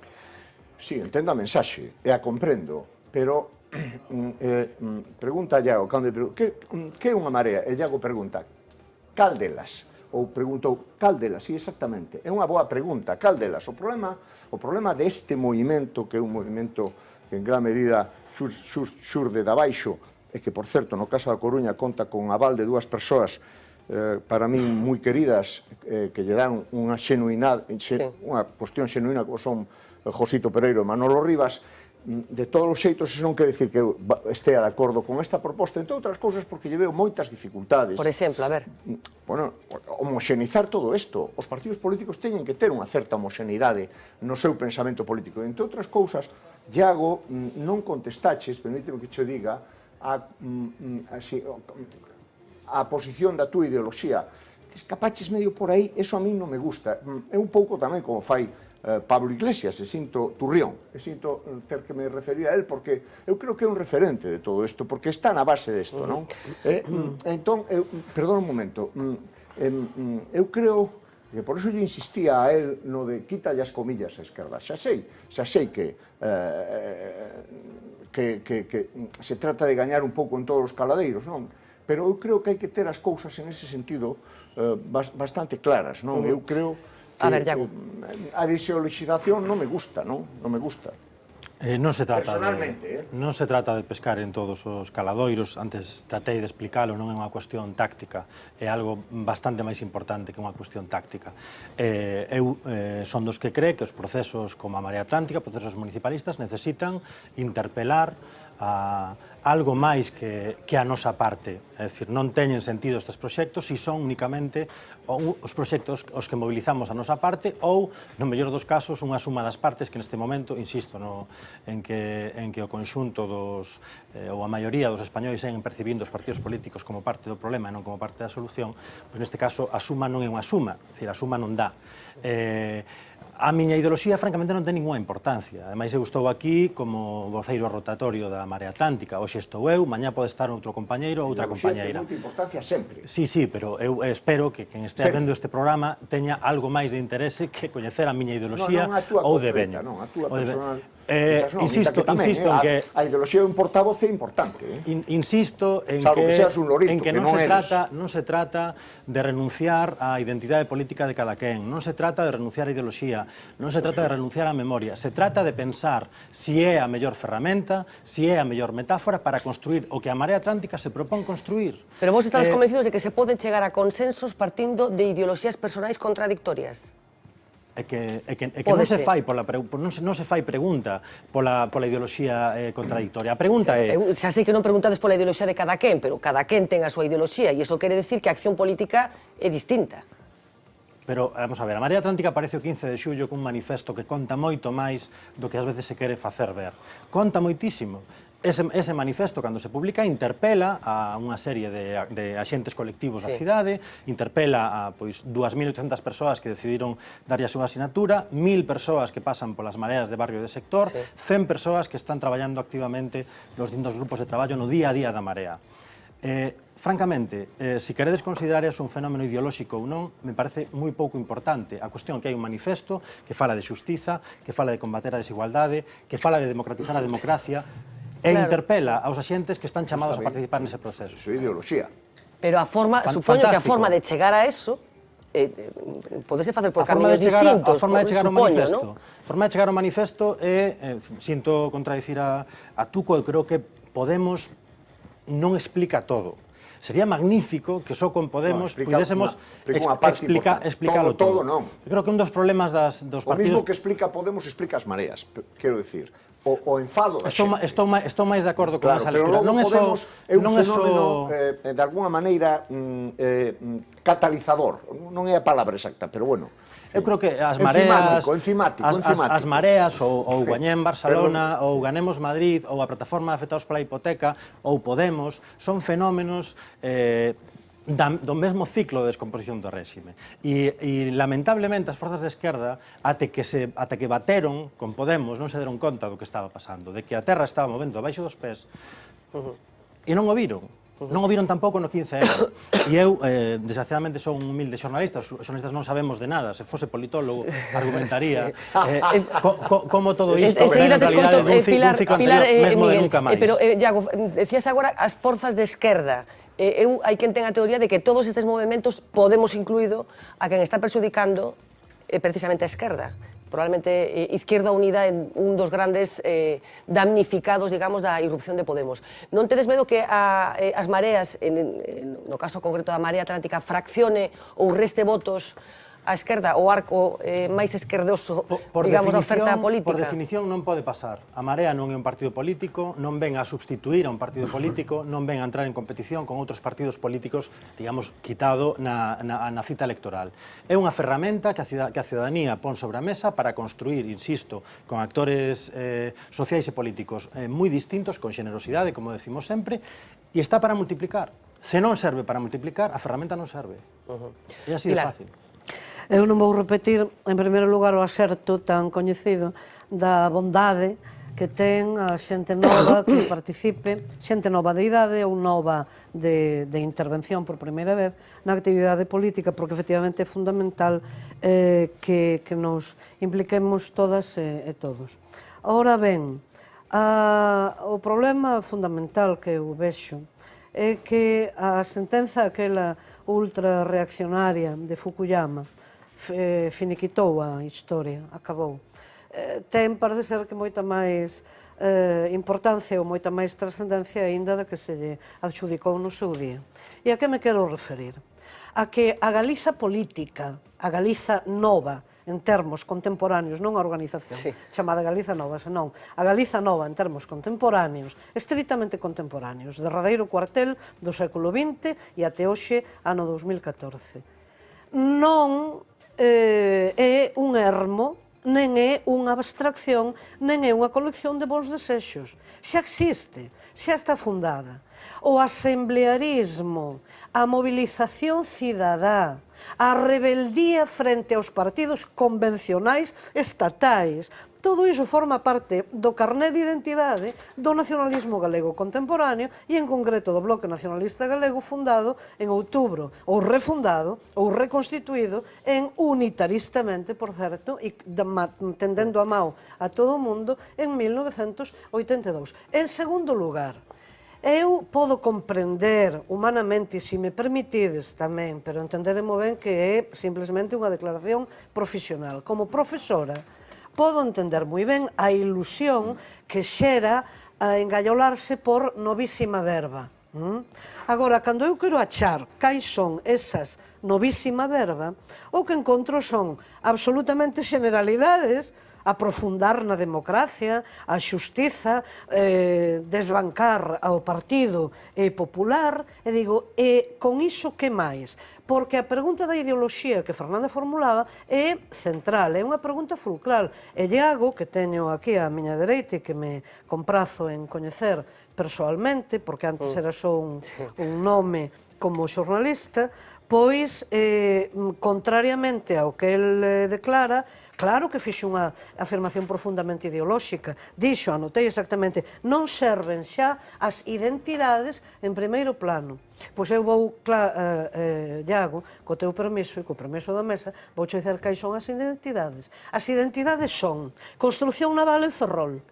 Sí, entendo a mensaxe, e a comprendo, pero pregunta a Iago, que é unha marea? E Iago pregunta, cal delas? Ou preguntou, cal delas? Sí, exactamente. É unha boa pregunta, cal delas? O problema deste movimento, que é un movimento que en gran medida xurde de abaixo, e que, por certo, no caso da Coruña, conta con aval de dúas persoas para min moi queridas, que lle dan unha cuestión xenuína, como son Josito Pereiro e Manolo Rivas. De todos os xeitos, eso non quere dicir que eu estea de acordo con esta proposta, entre outras cousas porque lle veo moitas dificultades. Por exemplo, a ver. Bueno, homoxenizar todo isto. Os partidos políticos teñen que ter unha certa homoxeneidade no seu pensamento político. Entre outras cousas, Iago, non contestaches, permíteme que che diga, a posición da túa ideoloxía. Escapaches medio por aí, eso a mí non me gusta. É un pouco tamén como fai Pablo Iglesias, e sinto Turrión, e sinto ter que me referir a él, porque eu creo que é un referente de todo isto, porque está na base desto, non? Entón, perdón un momento, eu creo que por iso lle insistía a él no de quítalle as comillas á esquerda. Xa sei que se trata de gañar un pouco en todos os caladeiros, non? Pero eu creo que hai que ter as cousas en ese sentido bastante claras, non? Eu creo a ver, Iago. A desioloxización non me gusta, non? Non me gusta. Non se trata de pescar en todos os caladoiros, antes tratei de explicarlo, non é unha cuestión táctica, é algo bastante máis importante que unha cuestión táctica. Eu son dos que cree que os procesos como a Marea Atlántica, procesos municipalistas, necesitan interpelar algo máis que a nosa parte. É dicir, non teñen sentido estes proxectos se son únicamente os proxectos os que mobilizamos a nosa parte ou, no mellor dos casos, unha suma das partes que neste momento, insisto, en que o conxunto ou a maioría dos españois seguen percibindo os partidos políticos como parte do problema e non como parte da solución, pois neste caso a suma non é unha suma, é dicir, a suma non dá. A miña ideoloxía, francamente, non ten ninguna importancia. Ademais, eu estou aquí como voceiro rotatorio da Marea Atlántica. Hoxe estou eu, mañá pode estar outro compañeiro ou outra compañeira. A ideoloxía ten moita importancia sempre. Sí, pero eu espero que quen estea vendo este programa teña algo máis de interese que coñecer a miña ideoloxía ou de veño. Non, a túa personal. Insisto en que a ideoloxía de un portavoz é importante. Insisto en que non se trata de renunciar á identidade política de cada quen, non se trata de renunciar á ideoloxía, non se trata de renunciar á memoria, se trata de pensar si é a mellor ferramenta, si é a mellor metáfora para construir o que a Marea Atlántica se propón construir. Pero vos estades convencidos de que se pode chegar a consensos partindo de ideoloxías personais contradictorias? É que non se fai pregunta pola ideoloxía contradictoria. A pregunta é... Xa sei que non preguntades pola ideoloxía de cada quen, pero cada quen ten a súa ideoloxía e iso quere decir que a acción política é distinta. Pero, vamos a ver, a Marea Atlántica aparece o 15 de xullo cun manifesto que conta moito máis do que ás veces se quere facer ver. Conta moitísimo. Ese manifesto, cando se publica, interpela a unha serie de axentes colectivos da cidade, interpela a 2.800 persoas que decidiron darlle a súa asinatura, 1.000 persoas que pasan polas mareas de barrio de sector, 100 persoas que están traballando activamente nos distintos grupos de traballo no día a día da Marea. Francamente, se queredes considerar eso un fenómeno ideolóxico ou non, me parece moi pouco importante. A cuestión é que hai un manifesto que fala de xustiza, que fala de combater a desigualdade, que fala de democratizar a democracia, e interpela aos axentes que están chamados a participar nese proceso. Iso é ideoloxía. Pero supoño que a forma de chegar a eso podese facer por camiños distintos. A forma de chegar ao manifesto. A forma de chegar ao manifesto é, sinto contradicir a Tuco, eu creo que Podemos non explica todo. Sería magnífico que só con Podemos pudésemos explicarlo todo. Eu creo que un dos problemas dos partidos... O mismo que explica Podemos explica as mareas, quero dicir. O enfado da xente. Estou máis de acordo con esa lectura. Pero logo Podemos é un fenómeno, de alguna maneira, catalizador. Non é a palabra exacta, pero bueno. Eu creo que as mareas... Enzimático. As mareas, ou Gañén Barcelona, ou Ganemos Madrid, ou a plataforma de afectados pola hipoteca, ou Podemos, son fenómenos do mesmo ciclo de descomposición do réxime. E, lamentablemente, as forzas de esquerda, até que bateron con Podemos, non se deron conta do que estaba pasando, de que a terra estaba movendo abaixo dos pés, e non o viron. Non o viron tampouco no 15M. E eu, desgraciadamente, son un humilde xornalista, os xornalistas non sabemos de nada, se fose politólogo, argumentaría como todo isto ven en realidade dun ciclo anterior, mesmo de nunca máis. Pero, Iago, decías agora as forzas de esquerda. Hai quen ten a teoría de que todos estes movimentos, Podemos incluído, a quen está perxudicando precisamente a esquerda. Probablemente Izquierda Unida é un dos grandes damnificados, digamos, da irrupción de Podemos. Non tedes medo que as mareas, no caso concreto da Marea Atlántica, fraccione ou reste votos a esquerda, o arco máis esquerdoso, digamos, da oferta política? Por definición non pode pasar. A Marea non é un partido político, non ven a substituir a un partido político, non ven a entrar en competición con outros partidos políticos, digamos, quitado na cita electoral. É unha ferramenta que a ciudadanía pon sobre a mesa para construir, insisto, con actores sociais e políticos moi distintos, con xenerosidade, como decimos sempre, e está para multiplicar. Se non serve para multiplicar, a ferramenta non serve. É así de fácil. Eu non vou repetir, en primeiro lugar, o aserto tan coñecido da bondade que ten a xente nova que participe, xente nova de idade ou nova de intervención por primeira vez na actividade política, porque efectivamente é fundamental que nos impliquemos todas e todos. Ahora ben, o problema fundamental que eu vexo é que a sentenza aquela ultra reaccionaria de Fukuyama finiquitou a historia, acabou. Ten, parece ser, que moita máis importancia ou moita máis trascendencia aínda da que se lle adxudicou no seu día. E a que me quero referir? A que a Galiza política, a Galiza nova, en termos contemporáneos, non a organización chamada Galiza Nova, senón a Galiza Nova en termos contemporáneos, estritamente contemporáneos, derradeiro cuartel do século XX e até hoxe, ano 2014. Non é un ermo, nen é unha abstracción, nen é unha colección de bons desexos. Xa existe, xa está fundada. O asemblearismo, a mobilización cidadá, a rebeldía frente aos partidos convencionais estatais, todo iso forma parte do carné de identidade do nacionalismo galego contemporáneo e en concreto do Bloque Nacionalista Galego fundado en outubro, ou refundado, ou reconstituído en unitaristamente, por certo, e tendendo a mão a todo o mundo en 1982. En segundo lugar, eu podo comprender humanamente, e se me permitides tamén, pero entendedemo ben que é simplesmente unha declaración profesional. Como profesora, podo entender moi ben a ilusión que xera a engallolarse por novísima verba. Agora, cando eu quero achar cais son esas novísima verba, o que encontro son absolutamente generalidades, aprofundar na democracia, a xustiza, desbancar ao partido popular, e digo, e con iso que máis? Porque a pregunta da ideoloxía que Fernanda formulaba é central, é unha pregunta fulcral. E Iago, que teño aquí á miña dereita e que me comprazo en coñecer persoalmente, porque antes era só un nome como xornalista, pois, contrariamente ao que el declara, claro que fixe unha afirmación profundamente ideolóxica. Dixo, anotei exactamente, non serven xa as identidades en primeiro plano. Pois eu vou, Iago, co teu permiso e co permiso da mesa, vou dizer cais son as identidades. As identidades son construción naval en Ferrol,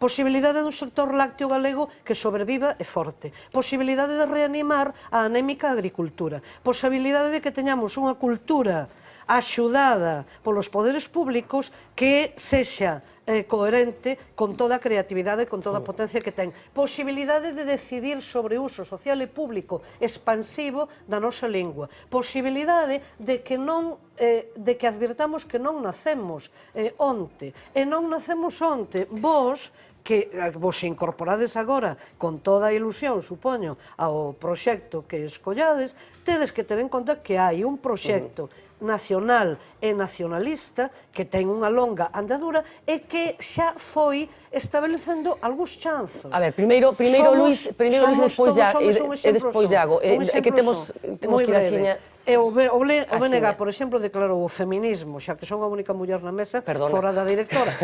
posibilidade dun sector lácteo galego que sobreviva e forte, posibilidade de reanimar a anémica agricultura, posibilidade de que teñamos unha cultura axudada polos poderes públicos que sexa coherente con toda a creatividade e con toda a potencia que ten. Posibilidade de decidir sobre o uso social e público expansivo da nosa lingua. Posibilidade de que advirtamos que non nacemos onte. E non nacemos onte. Vos, que vos incorporades agora con toda a ilusión, supoño, ao proxecto que escollades, tedes que ter en conta que hai un proxecto nacional e nacionalista que ten unha longa andadura e que xa foi establecendo algúns chanzos. A ver, primeiro Luis, despois Iago, que temos que ir a xiña. O BNG, por exemplo, declarou o feminismo, xa que son a única muller na mesa, fora da directora,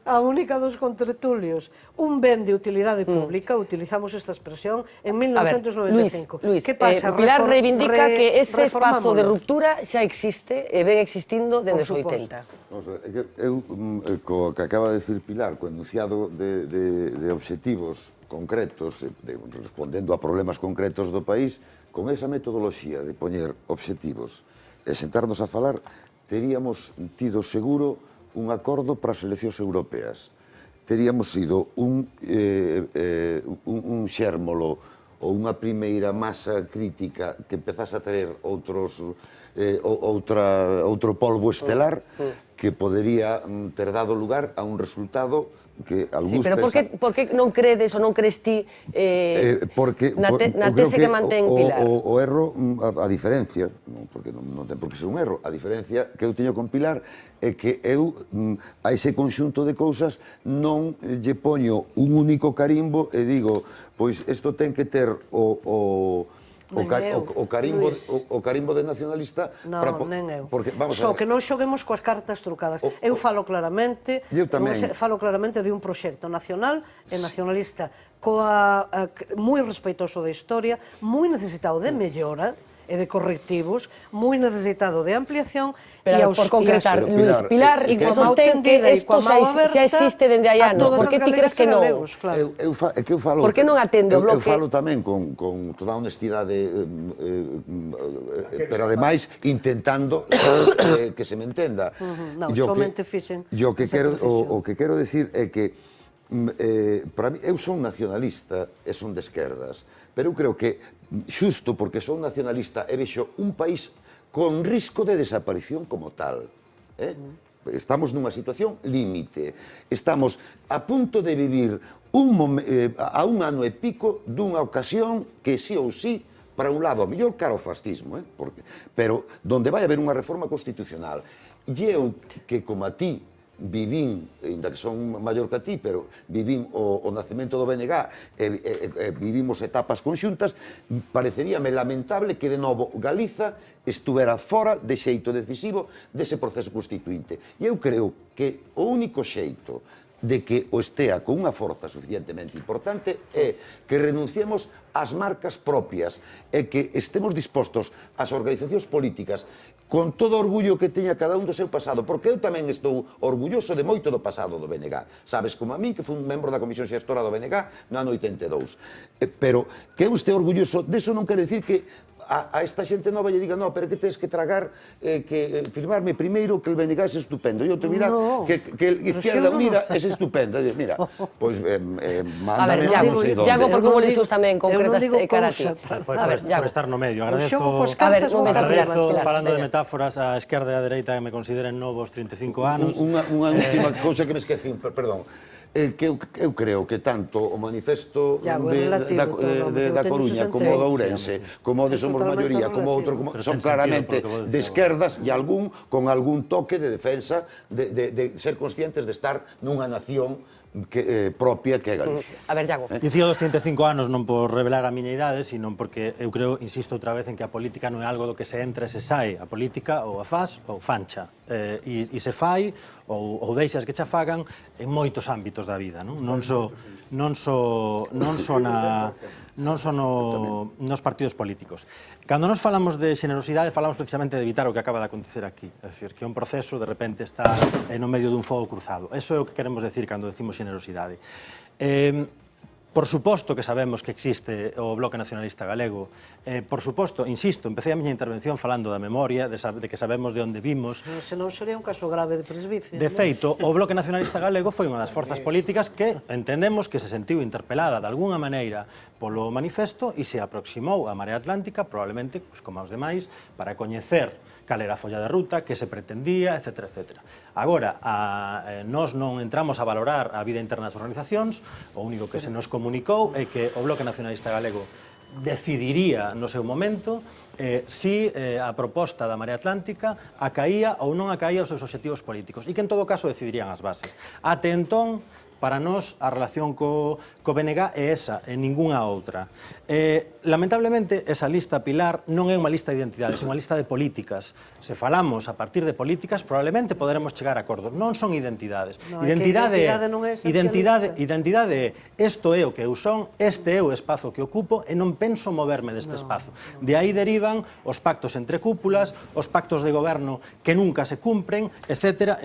a única dos contertulios, un ben de utilidade pública, utilizamos esta expresión, en 1995. Luis, Pilar reivindica que ese espazo de ruptura xa existe e ven existindo dende os 80. Eu, co que acaba de decir Pilar, co enunciado de obxectivos concretos, respondendo a problemas concretos do país, con esa metodoloxía de poñer obxectivos e sentarnos a falar, teríamos tido seguro un acordo para as eleccións europeas. Teríamos sido un xérmolo ou unha primeira masa crítica que empezase a traer outro polvo estelar que podería ter dado lugar a un resultado que algúns pensan... Pero por que non credes ou non crees ti na tese que mantén Pilar? O erro, a diferencia, porque non ten por que ser un erro, a diferencia que eu teño con Pilar é que eu a ese conxunto de cousas non lle poño un único carimbo e digo, pois isto ten que ter o carimbo de nacionalista. Non, nen eu. Só que non xoguemos coas cartas trucadas. Eu falo claramente de un proxecto nacional e nacionalista moi respeitoso da historia, moi necesitado de mellora e de correctivos, moi necesitado de ampliación. Pero por concretar, Luis, Pilar sostén que isto xa existe dende hai anos. Por que ti crees que non? Por que non atende o bloque? Eu falo tamén con toda a honestidade, pero ademais intentando que se me entenda. Non, somente fixen. O que quero decir é que para mí, eu son nacionalista e son de esquerdas, pero eu creo que xusto porque son nacionalista e vexo un país con risco de desaparición como tal. Estamos nunha situación límite. Estamos a punto de vivir a un ano e pico dunha ocasión que sí ou sí, para un lado, a mellor cara ao fascismo, pero donde vai haber unha reforma constitucional. E eu que, como a ti, vivín, ainda que son maior que a ti, pero vivín o nacemento do BNG e vivimos etapas conxuntas, pareceríame lamentable que de novo Galiza estuvera fora de xeito decisivo dese proceso constituinte. E eu creo que o único xeito de que o estea con unha forza suficientemente importante é que renunciemos ás marcas propias e que estemos dispostos ás organizacións políticas con todo o orgullo que teña cada un do seu pasado, porque eu tamén estou orgulloso de moito do pasado do BNG. Sabes, como a mí, que fui un membro da Comisión Xestora do BNG no ano 82. Pero que eu este orgulloso deso non quere decir que a esta xente nova lle diga, no, pero que tens que tragar, que firmarme primeiro que el BNG é estupendo, e outro, mira, que Izquierda Unida é estupenda. Mira, pois, mándame non sei donde. Iago, porque vos lixos tamén concretas cara a ti. Por estar no medio. Agradezo, falando de metáforas, a esquerda e a dereita que me consideren novos 35 anos. Unha última cousa que me esqueci, perdón. Que eu creo que tanto o manifesto da Coruña como o de Ourense, como o de Somos Maioría, como outro, son claramente de esquerdas e algún con algún toque de defensa de ser conscientes de estar nunha nación propia que é Galicia. A ver, Iago. Dicía dos 35 anos non por revelar a miña idade, sino porque eu creo, insisto outra vez, en que a política non é algo do que se entra e se sae. A política ou a faz ou fancha. E se fai ou deixas que che fagan en moitos ámbitos da vida. Non só nos partidos políticos. Cando nos falamos de xenerosidade, falamos precisamente de evitar o que acaba de acontecer aquí. É dicir, que un proceso de repente está no medio dun fogo cruzado. Eso é o que queremos decir cando decimos xenerosidade. Por suposto que sabemos que existe o Bloque Nacionalista Galego. Por suposto, insisto, empecé a miña intervención falando da memoria, de que sabemos de onde vimos. Se non sería un caso grave de presbicia. De feito, o Bloque Nacionalista Galego foi unha das forzas políticas que entendemos que se sentiu interpelada de algunha maneira polo manifesto e se aproximou á Marea Atlántica, probablemente, como aos demais, para coñecer cal era a folla de ruta, que se pretendía, etc. etc. Agora, nós non entramos a valorar a vida interna das organizacións, o único que se nos comunicou é que o Bloque Nacionalista Galego decidiría no seu momento si a proposta da Marea Atlántica acaía ou non acaía os seus obxectivos políticos e que en todo caso decidirían as bases. Até entón, para nós, a relación co BNG é esa, e ningunha outra. Lamentablemente, esa lista pilar non é unha lista de identidades, é unha lista de políticas. Se falamos a partir de políticas, probablemente poderemos chegar a acordos. Non son identidades. Identidade é isto é o que eu son, este é o espazo que ocupo e non penso moverme deste espazo. De aí derivan os pactos entre cúpulas, os pactos de goberno que nunca se cumpren, etc.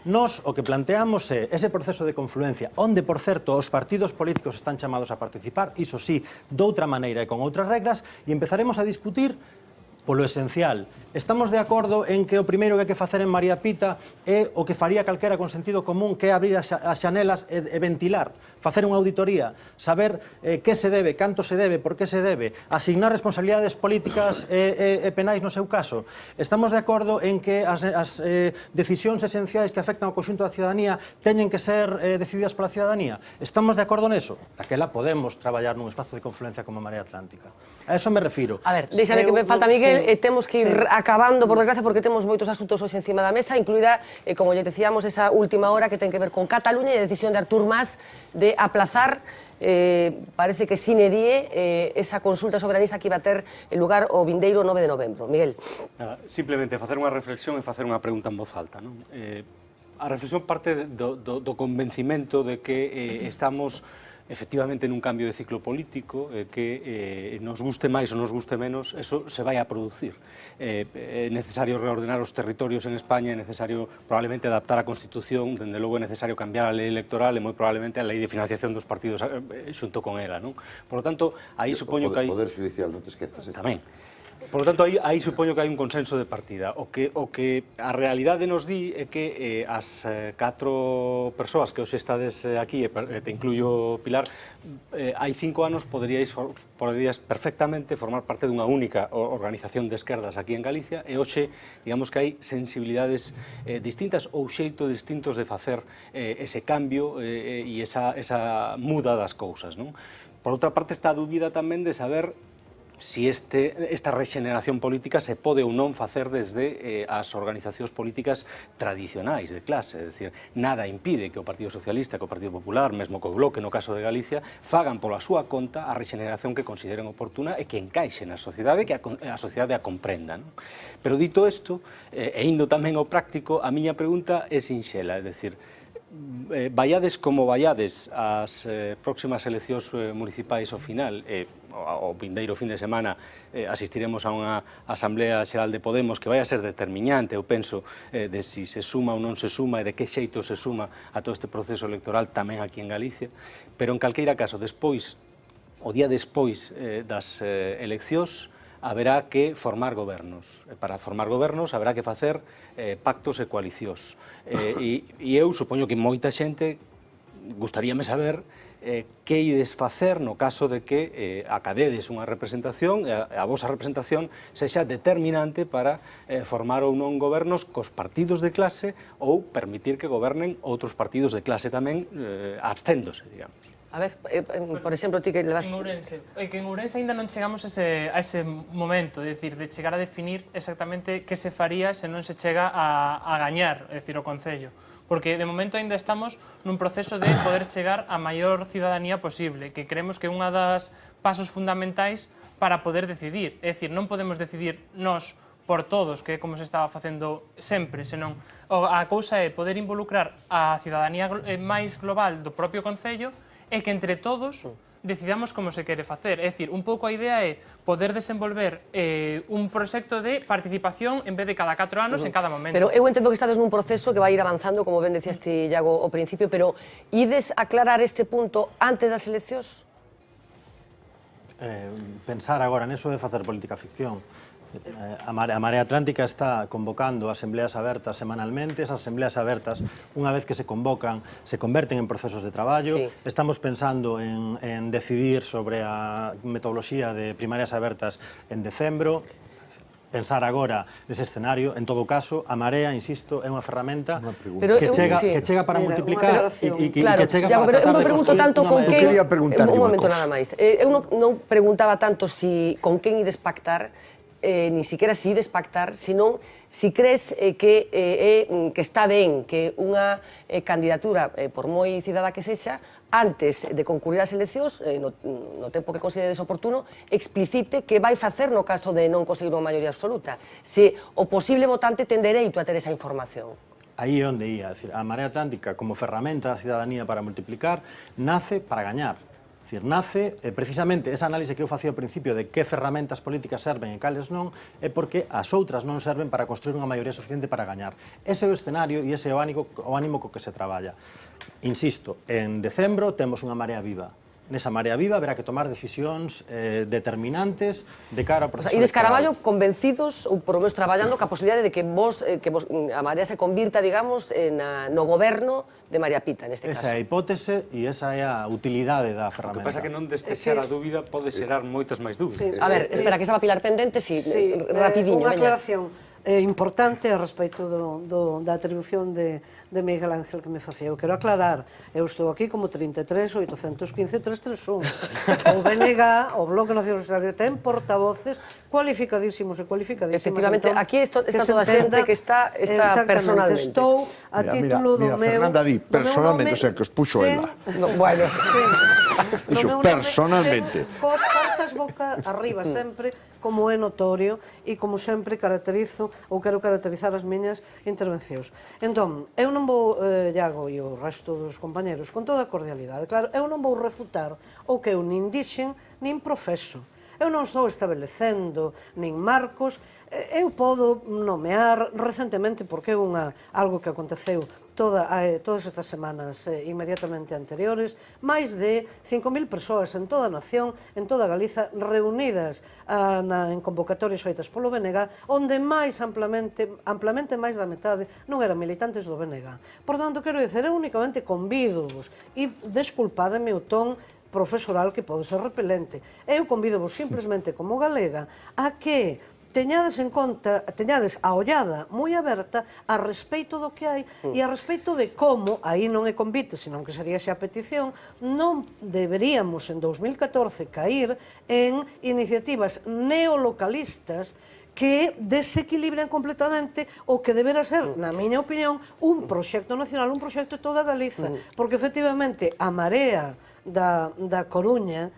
Nós o que planteamos é ese proceso de confluencia, onde, por certo, os partidos políticos están chamados a participar, iso sí, doutra maneira e con outras reglas, e empezaremos a discutir polo esencial. Estamos de acordo en que o primeiro que hai que facer en María Pita é o que faría calquera con sentido común, que é abrir as xanelas e ventilar, facer unha auditoría, saber que se debe, canto se debe, por que se debe, asignar responsabilidades políticas e penais no seu caso. Estamos de acordo en que as decisións esenciais que afectan ao conxunto da ciudadanía teñen que ser decididas pola ciudadanía. Estamos de acordo neso? Daquela podemos traballar nun espazo de confluencia como a Marea Atlántica. A eso me refiro. A ver, deixame que me falta, Miguel, temos que ir acabando, por desgracia, porque temos moitos asuntos hoxe encima da mesa, incluída, como lle decíamos, esa última hora que ten que ver con Cataluña e a decisión de Artur Mas de aplazar, parece que sine die, esa consulta soberanista que iba a ter lugar o vindeiro 9 de novembro. Miguel. Simplemente facer unha reflexión e facer unha pregunta en voz alta. A reflexión parte do convencimento de que estamos efectivamente nun cambio de ciclo político que nos guste máis ou nos guste menos, eso se vai a producir. É necesario reordenar os territorios en España, é necesario probablemente adaptar a Constitución, dende logo é necesario cambiar a lei electoral e moi probablemente a lei de financiación dos partidos xunto con ela. Por lo tanto, aí supoño que hai... Poder Judicial, non te esquezas. Tamén. Por lo tanto, aí supoño que hai un consenso de partida. O que a realidade nos di é que as 4 persoas que hoxe estades aquí, e te incluyo Pilar, hai 5 anos poderíais perfectamente formar parte dunha única organización de esquerdas aquí en Galicia, e hoxe, digamos que hai sensibilidades distintas ou xeitos distintos de facer ese cambio e esa muda das cousas, non? Por outra parte, está a dúbida tamén de saber si esta rexeneración política se pode ou non facer desde as organizacións políticas tradicionais de clase, é dicir, nada impide que o Partido Socialista, que o Partido Popular, mesmo que o Bloque no caso de Galicia, fagan pola súa conta a rexeneración que consideren oportuna e que encaixe na sociedade, que a sociedade a comprenda, non? Pero dito isto, e indo tamén ao práctico, a miña pregunta é sinxela, é dicir, vaiades como vaiades as próximas eleccións municipais ao final, o vindeiro fin de semana asistiremos a unha Asamblea Xeral de Podemos que vai a ser determinante, eu penso, de si se suma ou non se suma e de que xeito se suma a todo este proceso electoral tamén aquí en Galicia, pero en calqueira caso, despois, o día despois das eleccións, haberá que formar gobernos. Para formar gobernos haberá que facer pactos e coalicións. E eu supoño que moita xente gustaríame saber que ides facer no caso de que acadedes unha representación e a vosa representación sexa determinante para formar ou non gobernos cos partidos de clase ou permitir que gobernen outros partidos de clase tamén absténdose, digamos. A ver, por exemplo, ti que levas... En Ourense. Que en Ourense ainda non chegamos a ese momento, é dicir, de chegar a definir exactamente que se faría se non se chega a gañar, é dicir, o Concello. Porque de momento ainda estamos nun proceso de poder chegar a maior cidadanía posible, que creemos que é unha das pasos fundamentais para poder decidir. É dicir, non podemos decidir nós por todos, que é como se estaba facendo sempre, senón a cousa é poder involucrar a cidadanía máis global do propio Concello e que entre todos decidamos como se quere facer. É dicir, un pouco a idea é poder desenvolver un proxecto de participación en vez de cada 4 anos en cada momento. Pero eu entendo que estades nun proceso que vai ir avanzando, como ben decías ti, Iago, ao principio, pero ides aclarar este punto antes das eleccións? Pensar agora neso de facer política ficción. A Marea Atlántica está convocando asambleas abertas semanalmente. Esas asambleas abertas, unha vez que se convocan, se converten en procesos de traballo. Sí. Estamos pensando en decidir sobre a metodoloxía de primarias abertas en decembro. Pensar agora nese escenario, en todo caso, a Marea, insisto, é unha ferramenta que chega para multiplicar e que chega para tratar de construir unha maioría. Pero eu non pregunto tanto con quen... Un momento nada máis. Eu non preguntaba tanto con quen ides pactar, ni siquiera si ides pactar, senón si crees que está ben que unha candidatura, por moi cidadá que sexa, antes de concurrir ás eleccións, no tempo que consideres oportuno, explicite que vai facer no caso de non conseguir unha maioría absoluta. Se o posible votante ten dereito a ter esa información. Aí é onde ia. A Marea Atlántica, como ferramenta da cidadanía para multiplicar, nace para gañar. É dicir, nace, precisamente, esa análise que eu facía ao principio de que ferramentas políticas serven e cales non, é porque as outras non serven para construir unha maioría suficiente para gañar. Ese é o escenario e ese é o ánimo co que se traballa. Insisto, en decembro temos unha Marea Viva. Nesa Marea Viva haberá que tomar decisións determinantes de cara ao proceso electoral. Ides Caraballo convencidos, ou por lo menos traballando, ca posibilidade de que a Marea se convirta, digamos, no goberno de María Pita, neste caso. Esa é a hipótese e esa é a utilidade da ferramenta. O que pasa é que non despexar a dúbida pode xerar moitas máis dúbidas. A ver, espera, que estaba Pilar pendente, rapidiño. Unha aclaración importante a respecto da atribución de Miguel Ángel que me facía. Eu quero aclarar, eu estou aquí como 33.815.331. O BNG, o Bloque Nacional Socialista, ten portavoces cualificadísimos e cualificadísimos. Efectivamente, aquí está toda a xente que está personalmente. Estou a título do meu... Fernanda di, personalmente, o sea, que os puxo ela. Bueno. Dixo, personalmente. Cos cartas boca arriba sempre, como é notorio, e como sempre caracterizo ou quero caracterizar as miñas intervencións. Entón, eu non vou, Iago e o resto dos compañeros, con toda a cordialidade, claro, eu non vou refutar o que eu nin dixen, nin profeso. Eu non estou estabelecendo nin marcos, eu podo nomear recentemente, porque é algo que aconteceu todas estas semanas inmediatamente anteriores, máis de 5.000 persoas en toda a nación, en toda Galiza, reunidas en convocatorias feitas polo BNG, onde amplamente máis da metade non eran militantes do BNG. Por tanto, quero dizer, eu únicamente convido-vos, e desculpademe o ton profesoral que pode ser repelente, eu convido-vos simplesmente como galega a que teñades en conta, teñades a ollada moi aberta a respeito do que hai e a respeito de como, aí non é convite, senón que sería xa petición, non deberíamos en 2014 cair en iniciativas neolocalistas que desequilibran completamente o que debera ser, na miña opinión, un proxecto nacional, un proxecto de toda Galiza, porque efectivamente a Marea da Coruña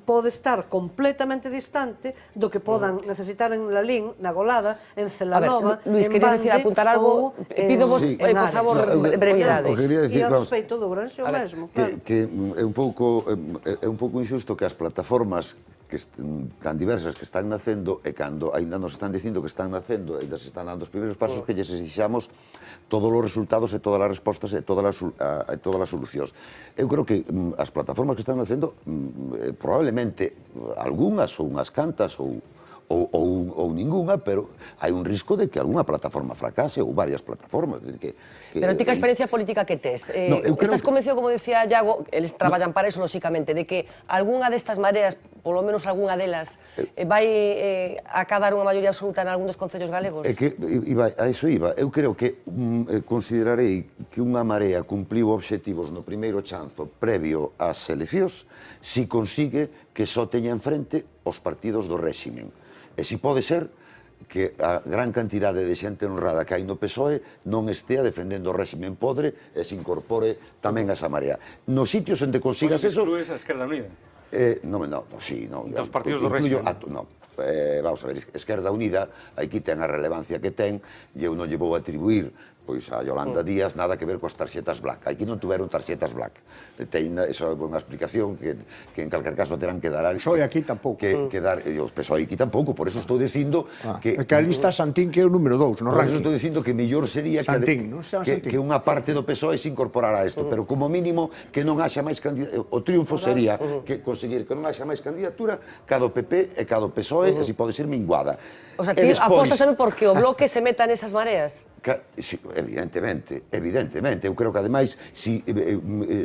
pode estar completamente distante do que podan necesitar en Lalín, na Golada, en Celanova, Luis, querías decir apuntar algo? Pídovos, por favor, brevidades. E a respeito do Orense o mesmo, claro. Que é un pouco injusto que as plataformas tan diversas que están nacendo e cando ainda nos están dicindo que están nacendo e se están dando os primeiros pasos que lles exixamos todos os resultados e todas as respostas e todas as solucións. Eu creo que as plataformas que están nacendo probablemente algunhas ou unhas cantas ou ninguna, pero hai un risco de que algunha plataforma fracase ou varias plataformas. Pero ti que experiencia política que tes, estás convencido, como decía Iago, eles traballan para eso, lóxicamente, de que algunha destas mareas, polo menos algunha delas, vai acadar unha maioría absoluta en algún dos concellos galegos? A iso iba. Eu creo que considerarei que unha marea cumpliu obxectivos no primeiro chanzo previo ás eleccións si consigue que só teña enfrente os partidos do réximen. E si pode ser que a gran cantidade de xente honrada que hai no PSOE non estea defendendo o réximen podre e se incorpore tamén a esa marea. Nos sitios onde consigas eso... Exclues a Esquerda Unida? Sí, non. Dos partidos do réximen? Non. Vamos a ver, Esquerda Unida aquí ten a relevancia que ten e eu non lle vou atribuir a Yolanda Díaz nada que ver coas tarxetas black. Aquí non tuveron tarxetas black. Esa é unha explicación que en calquer caso terán que dar... O PSOE aquí tampouco. O PSOE aquí tampouco, por eso estou dicindo que... Que a lista Santín que é o número 2 no ranking. Por eso estou dicindo que mellor sería que unha parte do PSOE se incorporara a isto, pero como mínimo que non haxa máis candidatura. O triunfo sería que conseguir que non haxa máis candidatura ca do PP e ca do PSOE, e se pode ser minguada. O sea, ti apostas tamén porque o bloque se meta nesas mareas? Evidentemente. Eu creo que, ademais,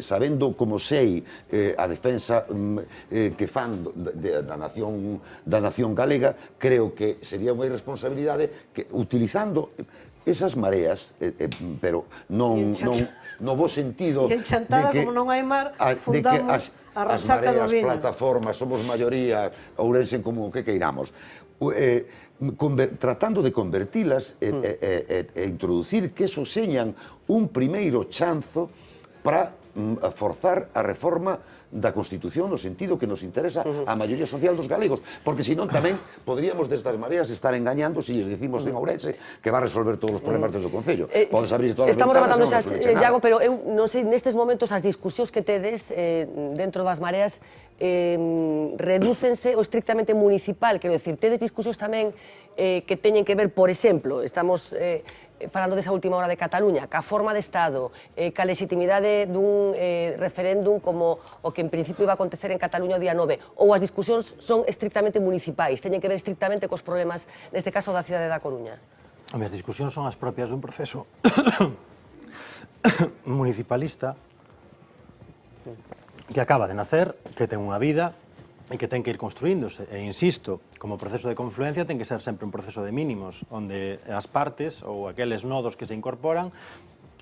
sabendo como sei a defensa que fan da nación galega, creo que sería unha irresponsabilidade que, utilizando esas mareas, pero non no bo sentido de que como non hai mar, fundamos a resaca do viño. As plataformas, somos maioría, Ourense en común, que queiramos. Tratando de convertilas e introducir que eso señan un primeiro chanzo para forzar a reforma da Constitución no sentido que nos interesa a maioría social dos galegos, porque senón tamén poderíamos destas mareas estar engañando se lles decimos en Ourense que va a resolver todos os problemas desde o Concello. Podes abrir todas as ventanas e non resolver nada. Iago, pero eu non sei, nestes momentos as discusións que tedes dentro das mareas redúcense o estrictamente municipal, quero decir, tedes discusións tamén que teñen que ver, por exemplo, estamos falando desa última hora de Cataluña, ca forma de Estado, ca legitimidade dun referéndum como o que en principio iba a acontecer en Cataluña o día 9, ou as discusións son estrictamente municipais, teñen que ver estrictamente cos problemas, neste caso, da cidade da Coruña? As discusións son as propias dun proceso municipalista que acaba de nacer, que ten unha vida e que ten que ir construíndose. E insisto, como proceso de confluencia ten que ser sempre un proceso de mínimos, onde as partes ou aqueles nodos que se incorporan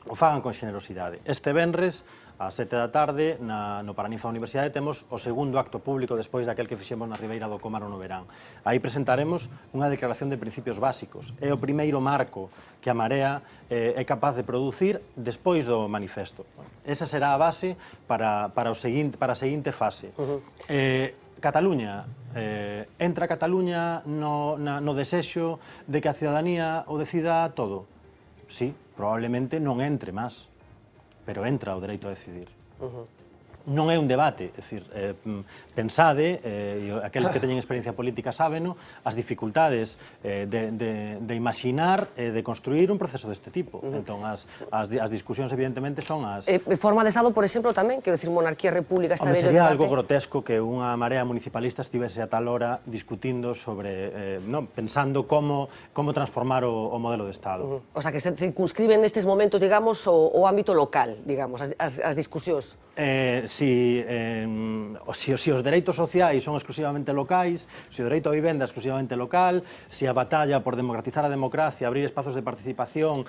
o fagan con xenerosidade. Este venres, ás 7 da tarde, no Paranizo da Universidade, temos o segundo acto público despois daquel que fixemos na Ribeira do Comaro no verán. Aí presentaremos unha declaración de principios básicos. É o primeiro marco que a Marea é capaz de producir despois do manifesto. Esa será a base para a seguinte fase. Cataluña, entra Cataluña no desexo de que a ciudadanía o decida todo? Sí, probablemente non entre máis, pero entra o dereito a decidir. non é un debate, é dicir, pensade, e aqueles que teñen experiencia política sábeno, as dificultades de imaginar e de construir un proceso deste tipo. Entón, as discusións, evidentemente, son as... Forma de Estado, por exemplo, tamén, quero dicir, monarquía, república, está vello debate. Sería algo grotesco que unha marea municipalista estivese a tal hora discutindo sobre, pensando como transformar o modelo de Estado. O sea, que se circunscriben nestes momentos, digamos, o ámbito local, digamos, as discusións. Si os dereitos sociais son exclusivamente locais, se o dereito á vivenda é exclusivamente local, se a batalla por democratizar a democracia, abrir espazos de participación,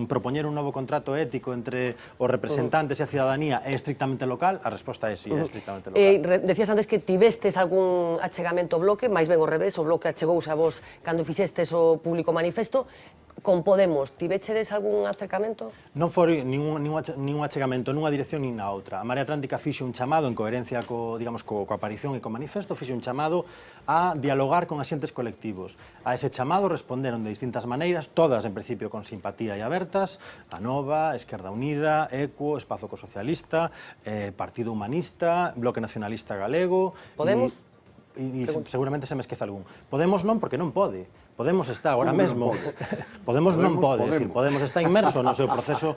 propoñer un novo contrato ético entre os representantes e a cidadanía é estrictamente local, a resposta é sí, é estrictamente local. Decías antes que tivestes algún achegamento ao Bloque, máis ben ao revés, o Bloque achegouse a vos cando fixestes o público manifesto. Con Podemos, tivechedes algún acercamento? Non foi ningún achegamento nunha dirección nin na outra. A Marea Atlántica fixe un chamado en coherencia coa aparición e co manifesto, fixe un chamado a dialogar con axentes colectivos. A ese chamado responderon de distintas maneiras, todas en principio con simpatía e abertas, a Nova, Esquerda Unida, ECO, Espazo Ecosocialista, Partido Humanista, Bloque Nacionalista Galego... Podemos? E seguramente se me esquece algún. Podemos non, porque non pode. Podemos está agora mesmo, Podemos non pode, Podemos está inmerso no seu proceso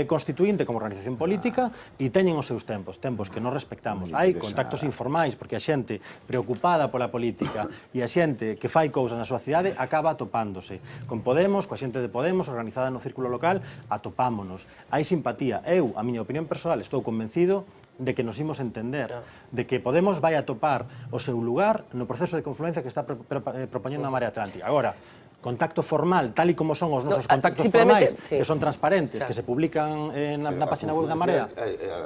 constituinte como organización política e teñen os seus tempos que non respectamos. Hai contactos informais, porque a xente preocupada pola política e a xente que fai cousas na súa cidade acaba atopándose. Con Podemos, coa xente de Podemos, organizada no círculo local, atopámonos. Hai simpatía. Eu, a miña opinión persoal, estou convencido de que nos imos entender, de que Podemos vai atopar o seu lugar no proceso de confluencia que está propoñendo a Marea Atlántica. Agora, contacto formal, tal e como son os nosos contactos formais, que son transparentes, que se publican na página web da Marea.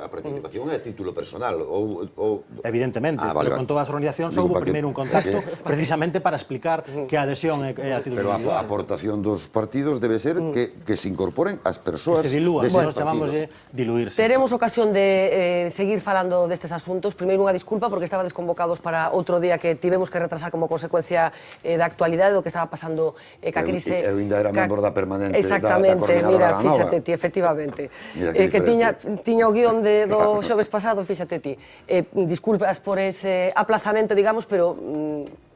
A participación é a título personal? Evidentemente, pero con todas as organizacións houve primeiro un contacto precisamente para explicar que a adhesión é a título individual. Pero a aportación dos partidos debe ser que se incorporen as persoas deses partidos. Que se dilúan, nos chamamos de diluirse. Teremos ocasión de seguir falando destes asuntos. Primeiro unha disculpa porque estaba desconvocados para outro día que tivemos que retrasar como consecuencia da actualidade do que estaba pasando ca crise... Eu ainda era membro da permanente da Coordinadora Coordinadora da Nova. Fíxate ti, efectivamente. Que tiña o guión do xoves pasado, fíxate ti. Disculpas por ese aplazamento, digamos, pero...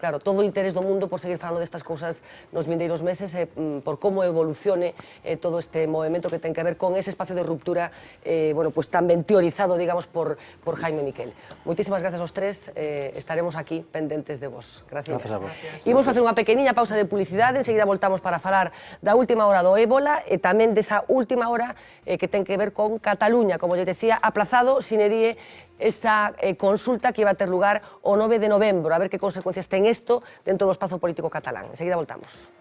Claro, todo o interés do mundo por seguir falando destas cousas nos vindeiros meses e por como evolucione todo este movimento que ten que ver con ese espacio de ruptura tamén teorizado, digamos, por Jaime Miquel. Moitísimas gracias aos tres, estaremos aquí pendentes de vos. Gracias. Gracias a vos. Imos facer unha pequeniña pausa de publicidade, enseguida voltamos para falar da última hora do ébola e tamén desa última hora que ten que ver con Cataluña, como eu decía, aplazado sine die esa consulta que iba a ter lugar o 9 de novembro, a ver que consecuencias ten isto dentro do espazo político catalán. Enseguida voltamos.